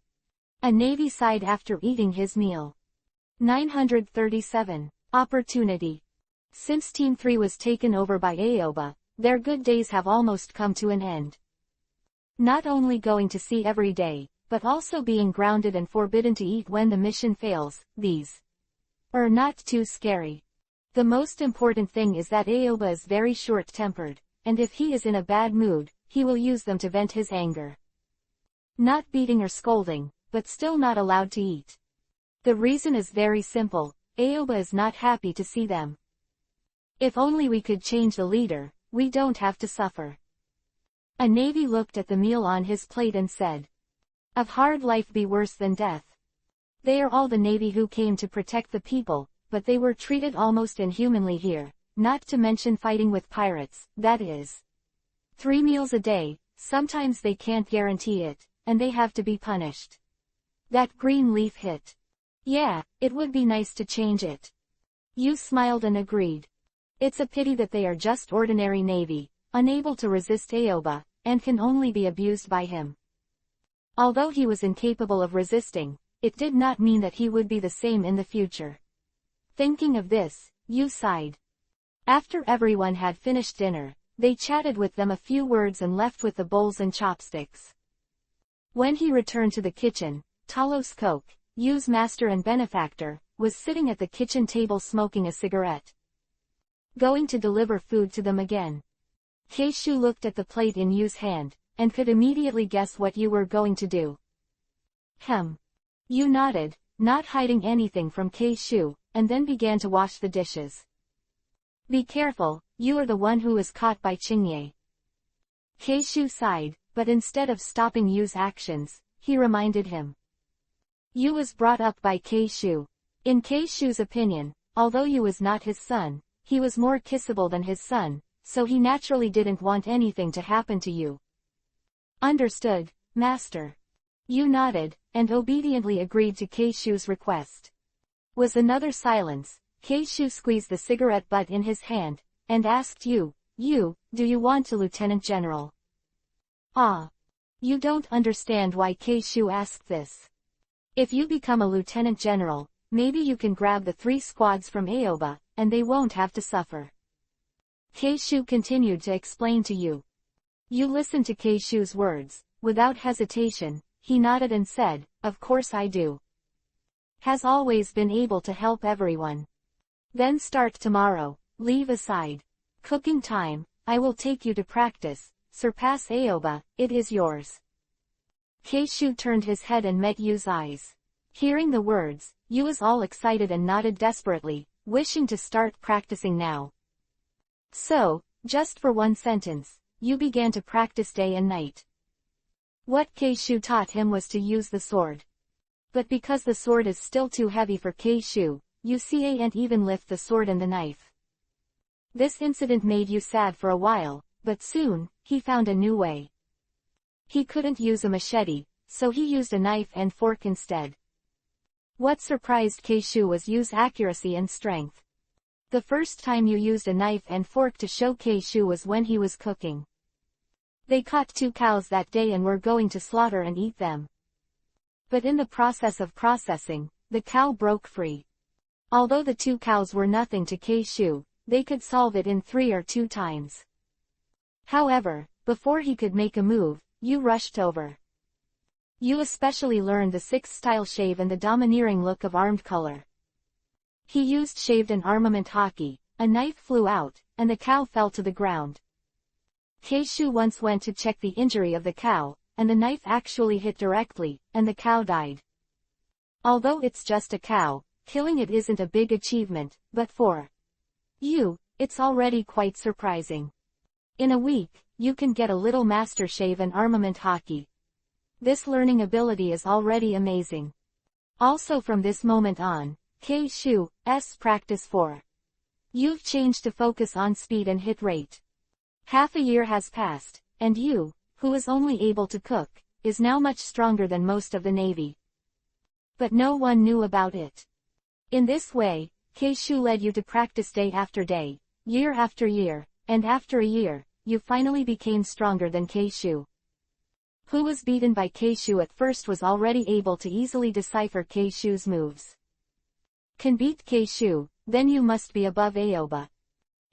A Navy sighed after eating his meal. 937. Opportunity. Since Team 3 was taken over by Aoba, their good days have almost come to an end. Not only going to sea every day, but also being grounded and forbidden to eat when the mission fails, these are not too scary. The most important thing is that Aoba is very short-tempered, and if he is in a bad mood, he will use them to vent his anger. Not beating or scolding, but still not allowed to eat. The reason is very simple, Aoba is not happy to see them. If only we could change the leader, we don't have to suffer. A Navy looked at the meal on his plate and said, "Of hard life be worse than death." They are all the Navy who came to protect the people, but they were treated almost inhumanly here, not to mention fighting with pirates, that is. 3 meals a day, sometimes they can't guarantee it, and they have to be punished. That green leaf hit. Yeah, it would be nice to change it. You smiled and agreed. It's a pity that they are just ordinary Navy, unable to resist Aoba, and can only be abused by him. Although he was incapable of resisting, it did not mean that he would be the same in the future. Thinking of this, you sighed. After everyone had finished dinner, they chatted with them a few words and left with the bowls and chopsticks. When he returned to the kitchen, Talos Koch, Yu's master and benefactor, was sitting at the kitchen table smoking a cigarette. Going to deliver food to them again. Keishu looked at the plate in Yu's hand, and could immediately guess what you were going to do. Yu nodded, not hiding anything from Keishu, and then began to wash the dishes. Be careful, you are the one who was caught by Qingye. Keishu sighed, but instead of stopping Yu's actions, he reminded him. Yu was brought up by Keishu. In Keishu's opinion, although Yu was not his son, he was more kissable than his son, so he naturally didn't want anything to happen to Yu. Understood, master. Yu nodded, and obediently agreed to Keishu's request. Was another silence. Keishu squeezed the cigarette butt in his hand, and asked Yu, do you want to Lieutenant General? Ah. You don't understand why Keishu asked this. If you become a Lieutenant General, maybe you can grab the 3 squads from Aoba, and they won't have to suffer. Keishu continued to explain to Yu. Yu listened to Keishu's words. Without hesitation, he nodded and said, of course I do. Has always been able to help everyone. Then start tomorrow, leave aside cooking time, I will take you to practice, surpass Aoba, it is yours. Keishu turned his head and met Yu's eyes. Hearing the words, Yu was all excited and nodded desperately, wishing to start practicing now. So, just for one sentence, Yu began to practice day and night. What Keishu taught him was to use the sword. But because the sword is still too heavy for Keishu, Yu can't even lift the sword and the knife. This incident made Yu sad for a while, but soon, he found a new way. He couldn't use a machete, so he used a knife and fork instead. What surprised Keishu was Yu's accuracy and strength. The first time Yu used a knife and fork to show Keishu was when he was cooking. They caught 2 cows that day and were going to slaughter and eat them. But in the process of processing, the cow broke free. Although the 2 cows were nothing to Keishu, they could solve it in 3 or 2 times. However, before he could make a move, Yu rushed over. Yu especially learned the 6-style shave and the domineering look of armed color. He used shaved and armament hockey, a knife flew out, and the cow fell to the ground. Keishu once went to check the injury of the cow, and the knife actually hit directly, and the cow died. Although it's just a cow, killing it isn't a big achievement, but for you, it's already quite surprising. In a week, you can get a little master shave and armament hockey. This learning ability is already amazing. Also from this moment on, Keishu's practice for you've changed to focus on speed and hit rate. Half a year has passed, and you, who is only able to cook, is now much stronger than most of the Navy. But no one knew about it. In this way, Keishu led you to practice day after day, year after year, and after a year, you finally became stronger than Keishu. Who was beaten by Keishu at first was already able to easily decipher Keishu's moves. Can beat Keishu, then you must be above Aoba.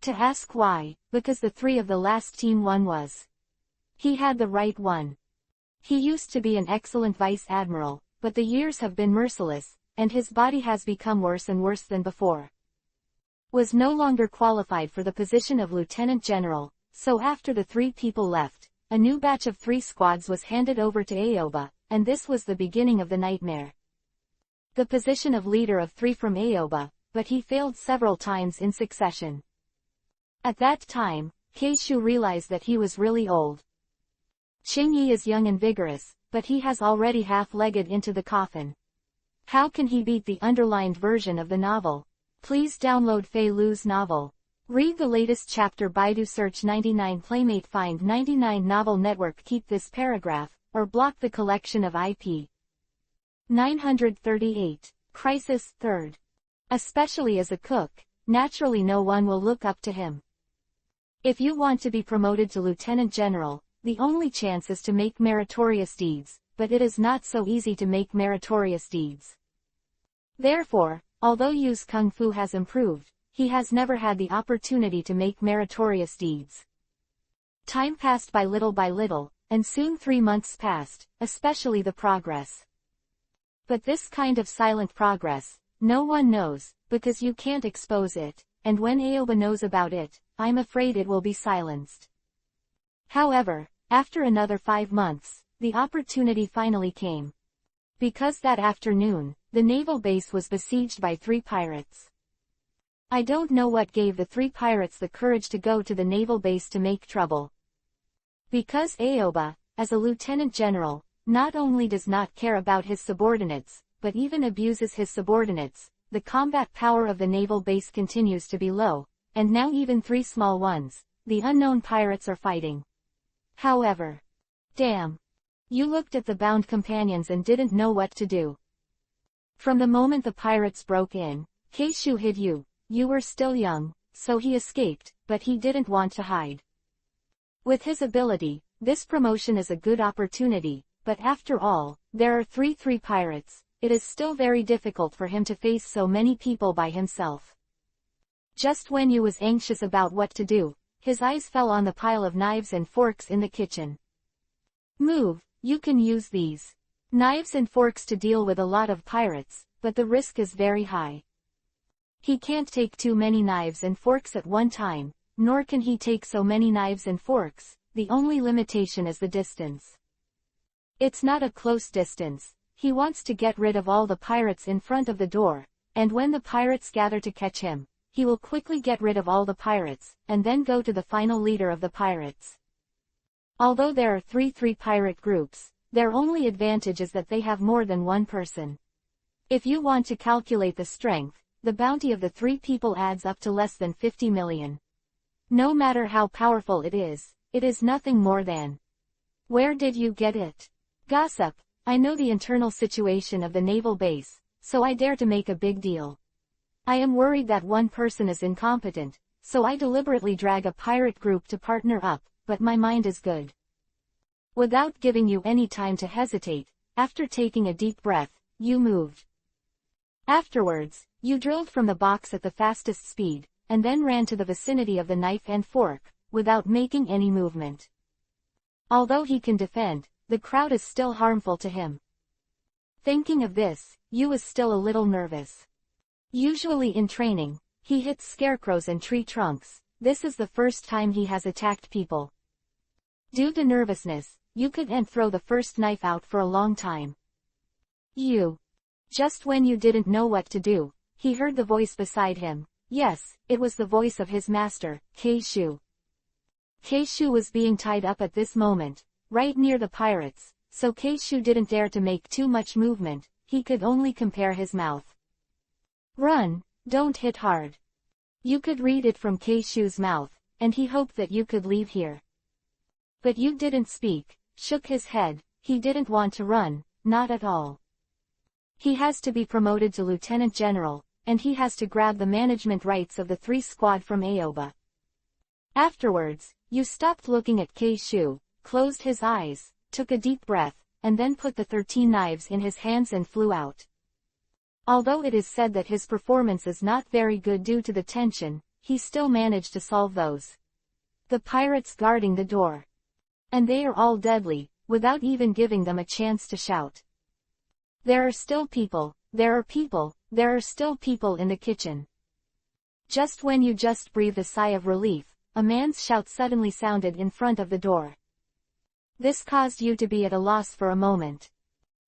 To ask why, because the three of the last team won was. He had the right one. He used to be an excellent vice admiral, but the years have been merciless, and his body has become worse and worse than before. Was no longer qualified for the position of lieutenant general, so after the three people left, a new batch of 3 squads was handed over to Aoba, and this was the beginning of the nightmare. The position of leader of 3 from Aoba, but he failed several times in succession. At that time, Keishu realized that he was really old. Qingyi is young and vigorous, but he has already half-legged into the coffin. How can he beat the underlined version of the novel? Please download Fei Lu's novel. Read the latest chapter. Baidu search 99 Playmate find 99 Novel Network. Keep this paragraph, or block the collection of IP. 938. Crisis, 3rd. Especially as a cook, naturally no one will look up to him. If you want to be promoted to lieutenant general, the only chance is to make meritorious deeds, but it is not so easy to make meritorious deeds. Therefore, although Yu's kung fu has improved, he has never had the opportunity to make meritorious deeds. Time passed by little, and soon 3 months passed, especially the progress. But this kind of silent progress, no one knows, because you can't expose it, and when Aoba knows about it, I'm afraid it will be silenced. However, after another 5 months, the opportunity finally came. Because that afternoon, the naval base was besieged by 3 pirates. I don't know what gave the 3 pirates the courage to go to the naval base to make trouble. Because Aoba, as a lieutenant general, not only does not care about his subordinates, but even abuses his subordinates, the combat power of the naval base continues to be low, and now even 3 small ones, the unknown pirates are fighting. However, damn. You looked at the bound companions and didn't know what to do. From the moment the pirates broke in, Keishu hid you. You were still young, so he escaped, but he didn't want to hide. With his ability, this promotion is a good opportunity, but after all, there are 3 pirates, it is still very difficult for him to face so many people by himself. Just when you was anxious about what to do, his eyes fell on the pile of knives and forks in the kitchen. Move, you can use these knives and forks to deal with a lot of pirates, but the risk is very high. He can't take too many knives and forks at one time, nor can he take so many knives and forks, the only limitation is the distance. It's not a close distance, he wants to get rid of all the pirates in front of the door, and when the pirates gather to catch him, he will quickly get rid of all the pirates, and then go to the final leader of the pirates. Although there are 3 pirate groups, their only advantage is that they have more than one person. If you want to calculate the strength, the bounty of the 3 people adds up to less than 50 million. No matter how powerful it is nothing more than. Where did you get it? Gossip, I know the internal situation of the naval base, so I dare to make a big deal. I am worried that one person is incompetent, so I deliberately drag a pirate group to partner up, but my mind is good. Without giving you any time to hesitate, after taking a deep breath, you moved. Afterwards, you drilled from the box at the fastest speed, and then ran to the vicinity of the knife and fork, without making any movement. Although he can defend, the crowd is still harmful to him. Thinking of this, you is still a little nervous. Usually in training, he hits scarecrows and tree trunks, this is the first time he has attacked people. Due to nervousness, you couldn't throw the first knife out for a long time. Just when you didn't know what to do, he heard the voice beside him. Yes, it was the voice of his master, Keishu. Keishu was being tied up at this moment, right near the pirates, so Keishu didn't dare to make too much movement, he could only compare his mouth. Run, don't hit hard. You could read it from Keishu's mouth, and he hoped that you could leave here. But you didn't speak, shook his head, he didn't want to run, not at all. He has to be promoted to Lieutenant General, and he has to grab the management rights of the 3 squad from Aoba. Afterwards, you stopped looking at Keishu, closed his eyes, took a deep breath, and then put the 13 knives in his hands and flew out. Although it is said that his performance is not very good due to the tension, he still managed to solve those. The pirates guarding the door. And they are all deadly, without even giving them a chance to shout. There are still people, there are still people in the kitchen. Just when you just breathed a sigh of relief, a man's shout suddenly sounded in front of the door. This caused you to be at a loss for a moment.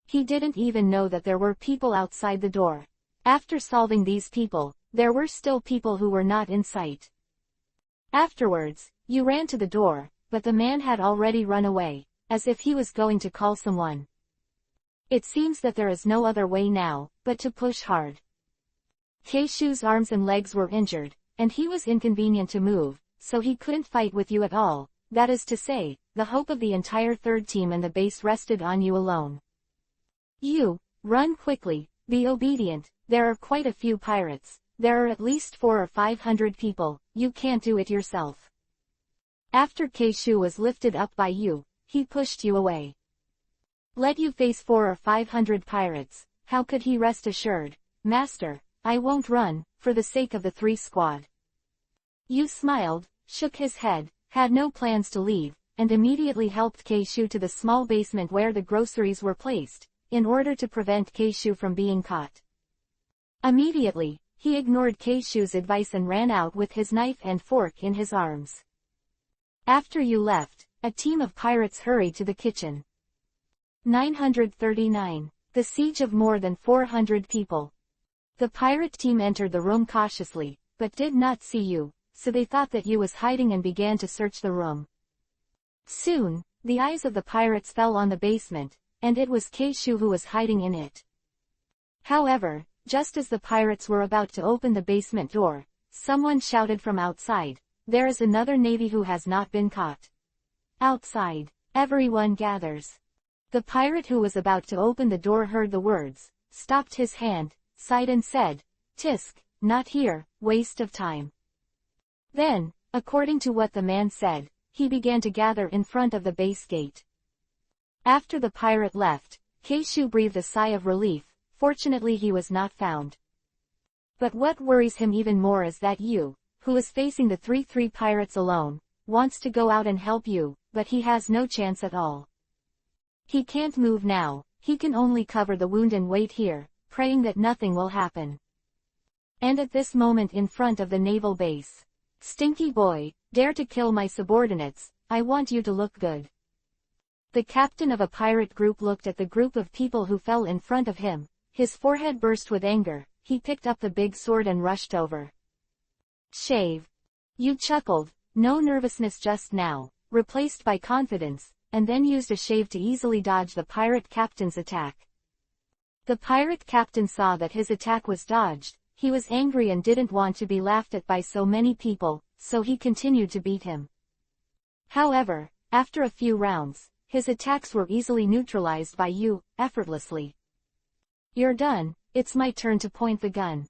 He didn't even know that there were people outside the door. After solving these people, there were still people who were not in sight. Afterwards, you ran to the door, but the man had already run away, as if he was going to call someone. It seems that there is no other way now, but to push hard. Keishu's arms and legs were injured, and he was inconvenient to move, so he couldn't fight with you at all, that is to say, the hope of the entire 3rd team and the base rested on you alone. Run quickly, be obedient, there are quite a few pirates, there are at least 400 or 500 people, you can't do it yourself. After Keishu was lifted up by you, he pushed you away. Let you face 400 or 500 pirates, how could he rest assured? Master, I won't run, for the sake of the 3 squad. You smiled, shook his head, had no plans to leave, and immediately helped Keishu to the small basement where the groceries were placed, in order to prevent Keishu from being caught. Immediately, he ignored Keishu's advice and ran out with his knife and fork in his arms. After you left, a team of pirates hurried to the kitchen. 939. The siege of more than 400 people. The pirate team entered the room cautiously, but did not see you, so they thought that you was hiding and began to search the room. Soon, the eyes of the pirates fell on the basement, and it was Keishu who was hiding in it. However, just as the pirates were about to open the basement door, someone shouted from outside, "There is another navy who has not been caught." Outside, everyone gathers. The pirate who was about to open the door heard the words, stopped his hand, sighed and said, "Tisk, not here, waste of time." Then, according to what the man said, he began to gather in front of the base gate. After the pirate left, Keishu breathed a sigh of relief, fortunately he was not found. But what worries him even more is that you, who is facing the 3 pirates alone, wants to go out and help you, but he has no chance at all. He can't move now, he can only cover the wound and wait here, praying that nothing will happen. And at this moment in front of the naval base, "Stinky boy, dare to kill my subordinates, I want you to look good." The captain of a pirate group looked at the group of people who fell in front of him, his forehead burst with anger, he picked up the big sword and rushed over. "Shave." You chuckled, no nervousness just now, replaced by confidence, and then used a shave to easily dodge the pirate captain's attack. The pirate captain saw that his attack was dodged, he was angry and didn't want to be laughed at by so many people, so he continued to beat him. However, after a few rounds, his attacks were easily neutralized by you, effortlessly. "You're done, it's my turn to point the gun."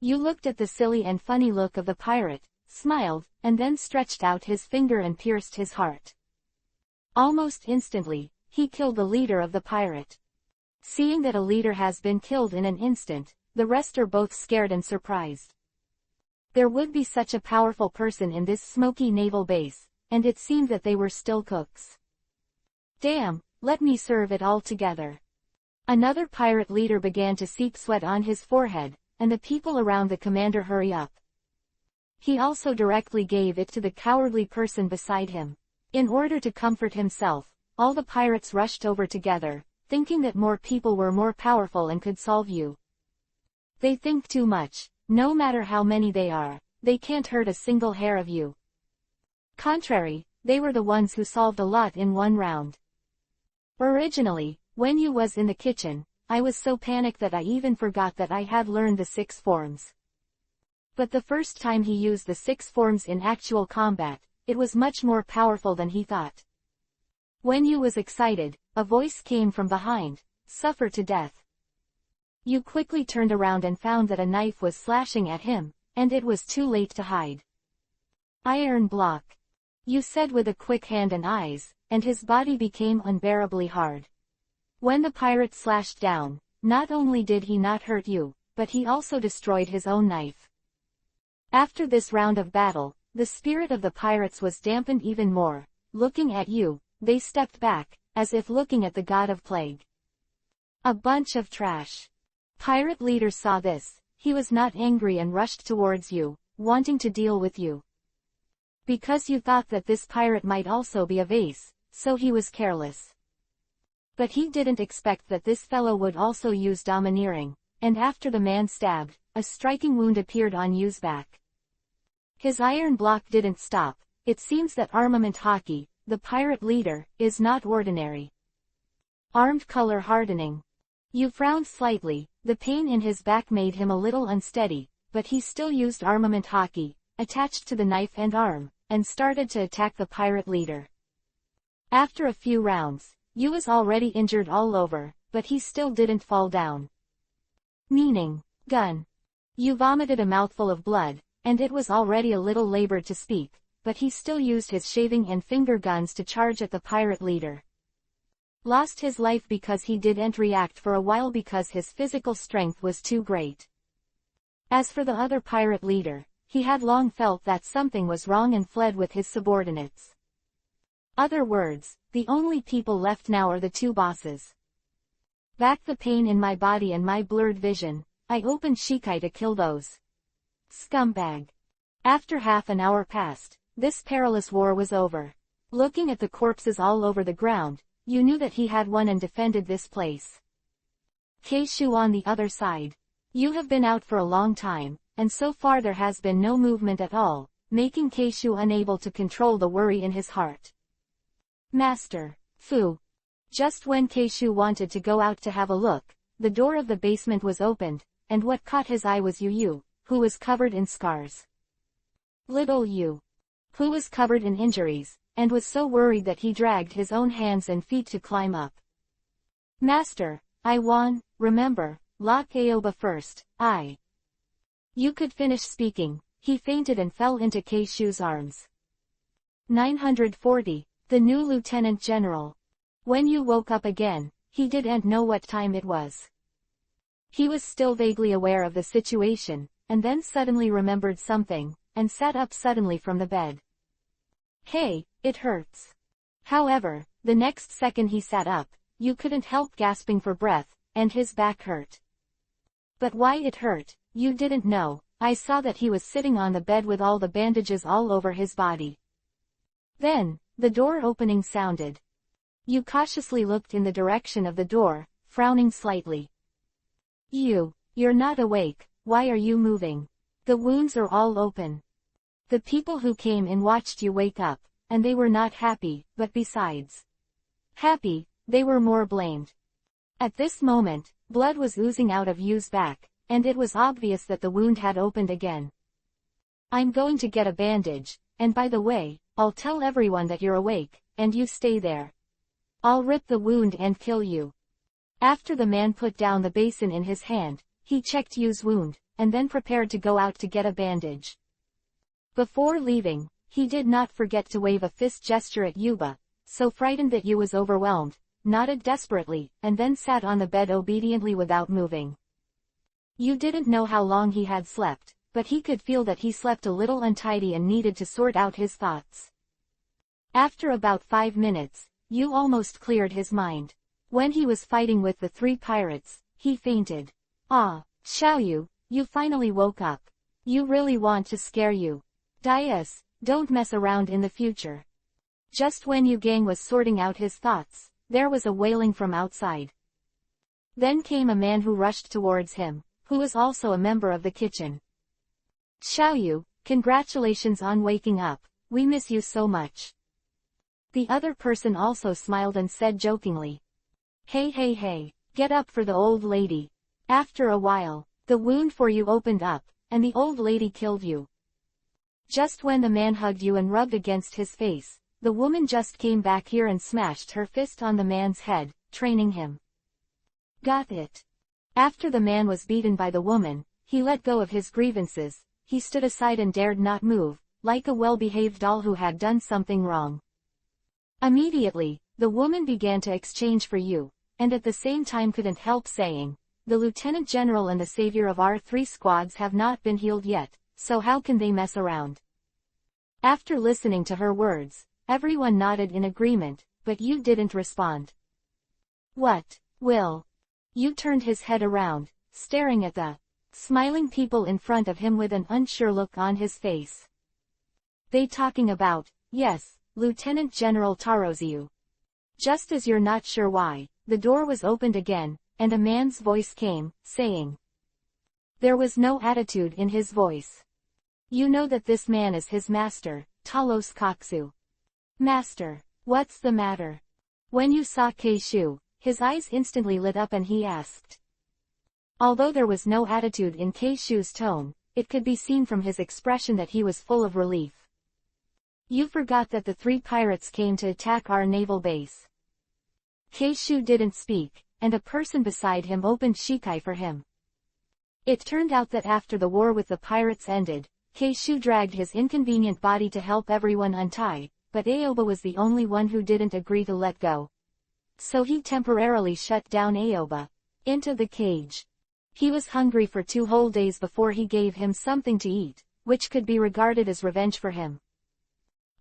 You looked at the silly and funny look of the pirate, smiled, and then stretched out his finger and pierced his heart. Almost instantly, he killed the leader of the pirate. Seeing that a leader has been killed in an instant, the rest are both scared and surprised. There would be such a powerful person in this smoky naval base, and it seemed that they were still cooks. "Damn, let me serve it all together." Another pirate leader began to seep sweat on his forehead, and the people around the commander hurry up. He also directly gave it to the cowardly person beside him. In order to comfort himself, all the pirates rushed over together, thinking that more people were more powerful and could solve you. They think too much. No matter how many they are, they can't hurt a single hair of you. Contrary, they were the ones who solved a lot in one round. Originally, when you was in the kitchen, I was so panicked that I even forgot that I had learned the 6 forms. But the first time he used the 6 forms in actual combat, it was much more powerful than he thought. When you was excited, a voice came from behind, "Suffer to death." You quickly turned around and found that a knife was slashing at him, and it was too late to hide. "Iron block," you said with a quick hand and eyes, and his body became unbearably hard. When the pirate slashed down, not only did he not hurt you, but he also destroyed his own knife. After this round of battle, the spirit of the pirates was dampened even more. Looking at you, they stepped back, as if looking at the god of plague. A bunch of trash. Pirate leader saw this. He was not angry and rushed towards you, wanting to deal with you. Because you thought that this pirate might also be a vase, so he was careless. But he didn't expect that this fellow would also use domineering, and after the man stabbed, a striking wound appeared on you's back. His iron block didn't stop. It seems that armament hockey, the pirate leader, is not ordinary. Armed color hardening. You frowned slightly. The pain in his back made him a little unsteady, but he still used armament hockey, attached to the knife and arm, and started to attack the pirate leader. After a few rounds, you was already injured all over, but he still didn't fall down. Meaning, gun. You vomited a mouthful of blood, and it was already a little labored to speak, but he still used his shaving and finger guns to charge at the pirate leader. Lost his life because he didn't react for a while because his physical strength was too great. As for the other pirate leader, he had long felt that something was wrong and fled with his subordinates. Other words, the only people left now are the 2 bosses. Back the pain in my body and my blurred vision, I opened Shikai to kill those scumbag. After half an hour passed, this perilous war was over. Looking at the corpses all over the ground, you knew that he had won and defended this place. Keishu on the other side. You have been out for a long time, and so far there has been no movement at all, making Keishu unable to control the worry in his heart. Master. Fu. Just when Keishu wanted to go out to have a look, the door of the basement was opened, and what caught his eye was Yu, who was covered in scars. Little Yu, who was covered in injuries, and was so worried that he dragged his own hands and feet to climb up. Master, I won, remember, lock Aoba first, You could finish speaking. He fainted and fell into Keishu's arms. 940, the new Lieutenant General. When you woke up again, he didn't know what time it was. He was still vaguely aware of the situation, and then suddenly remembered something, and sat up suddenly from the bed. Hey, it hurts. However, the next second he sat up, you couldn't help gasping for breath, and his back hurt. But why it hurt, you didn't know. I saw that he was sitting on the bed with all the bandages all over his body. Then, the door opening sounded. You cautiously looked in the direction of the door, frowning slightly. You're not awake, why are you moving? The wounds are all open. The people who came in watched you wake up, and they were not happy, but besides happy, they were more blamed. At this moment, blood was oozing out of Yu's back, and it was obvious that the wound had opened again. I'm going to get a bandage, and by the way, I'll tell everyone that you're awake, and you stay there. I'll rip the wound and kill you. After the man put down the basin in his hand, he checked Yu's wound, and then prepared to go out to get a bandage. Before leaving, he did not forget to wave a fist gesture at Yuba, so frightened that Yu was overwhelmed, nodded desperately, and then sat on the bed obediently without moving. Yu didn't know how long he had slept, but he could feel that he slept a little untidy and needed to sort out his thoughts. After about 5 minutes, Yu almost cleared his mind. When he was fighting with the 3 pirates, he fainted. Ah, Xiaoyu, you finally woke up. You really want to scare you. Dias, don't mess around in the future. Just when Yu Gang was sorting out his thoughts, there was a wailing from outside. Then came a man who rushed towards him, who was also a member of the kitchen. Xiaoyu, congratulations on waking up, we miss you so much. The other person also smiled and said jokingly. Hey, get up for the old lady. After a while, the wound for you opened up, and the old lady killed you. Just when the man hugged you and rubbed against his face, the woman just came back here and smashed her fist on the man's head, training him. Got it. After the man was beaten by the woman, he let go of his grievances, he stood aside and dared not move, like a well-behaved doll who had done something wrong. Immediately, the woman began to exchange for you, and at the same time couldn't help saying, the Lieutenant General and the savior of our 3 squads have not been healed yet, so how can they mess around? After listening to her words, everyone nodded in agreement, but you didn't respond. What, Will? You turned his head around, staring at the smiling people in front of him with an unsure look on his face. They talking about, yes, Lieutenant General Taroziu. Just as you're not sure why, the door was opened again, and a man's voice came, saying. There was no attitude in his voice. You know that this man is his master, Talos Koksu. Master, what's the matter? When you saw Keishu, his eyes instantly lit up and he asked. Although there was no attitude in Keishu's tone, it could be seen from his expression that he was full of relief. You forgot that the 3 pirates came to attack our naval base. Keishu didn't speak, and a person beside him opened Shikai for him. It turned out that after the war with the pirates ended, Keishu dragged his inconvenient body to help everyone untie, but Aoba was the only one who didn't agree to let go. So he temporarily shut down Aoba into the cage. He was hungry for 2 whole days before he gave him something to eat, which could be regarded as revenge for him.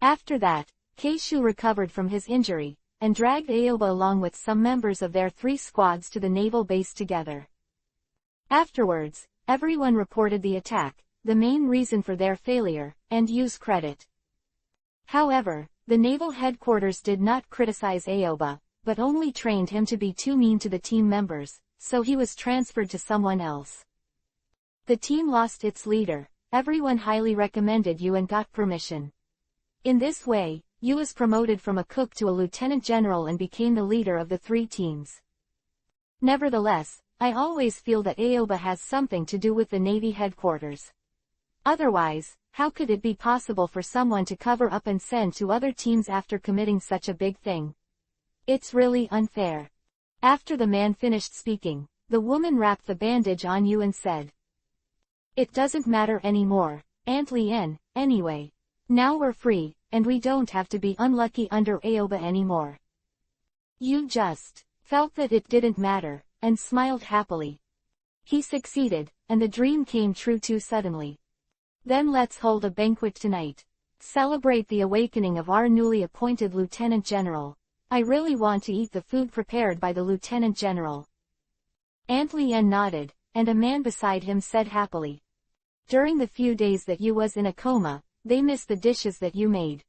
After that, Keishu recovered from his injury, and dragged Aoba along with some members of their 3 squads to the naval base together. Afterwards, everyone reported the attack, the main reason for their failure, and used credit. However, the naval headquarters did not criticize Aoba, but only trained him to be too mean to the team members, so he was transferred to someone else. The team lost its leader, everyone highly recommended you and got permission. In this way, you was promoted from a cook to a lieutenant general and became the leader of the 3 teams. Nevertheless, I always feel that Aoba has something to do with the Navy headquarters. Otherwise, how could it be possible for someone to cover up and send to other teams after committing such a big thing? It's really unfair. After the man finished speaking, the woman wrapped the bandage on you and said. It doesn't matter anymore, Aunt Lien, anyway. Now we're free, and we don't have to be unlucky under Aoba anymore. You just felt that it didn't matter, and smiled happily. He succeeded, and the dream came true too suddenly. Then let's hold a banquet tonight. Celebrate the awakening of our newly appointed Lieutenant General. I really want to eat the food prepared by the Lieutenant General. Aunt Lien nodded, and a man beside him said happily. During the few days that you was in a coma, they missed the dishes that you made.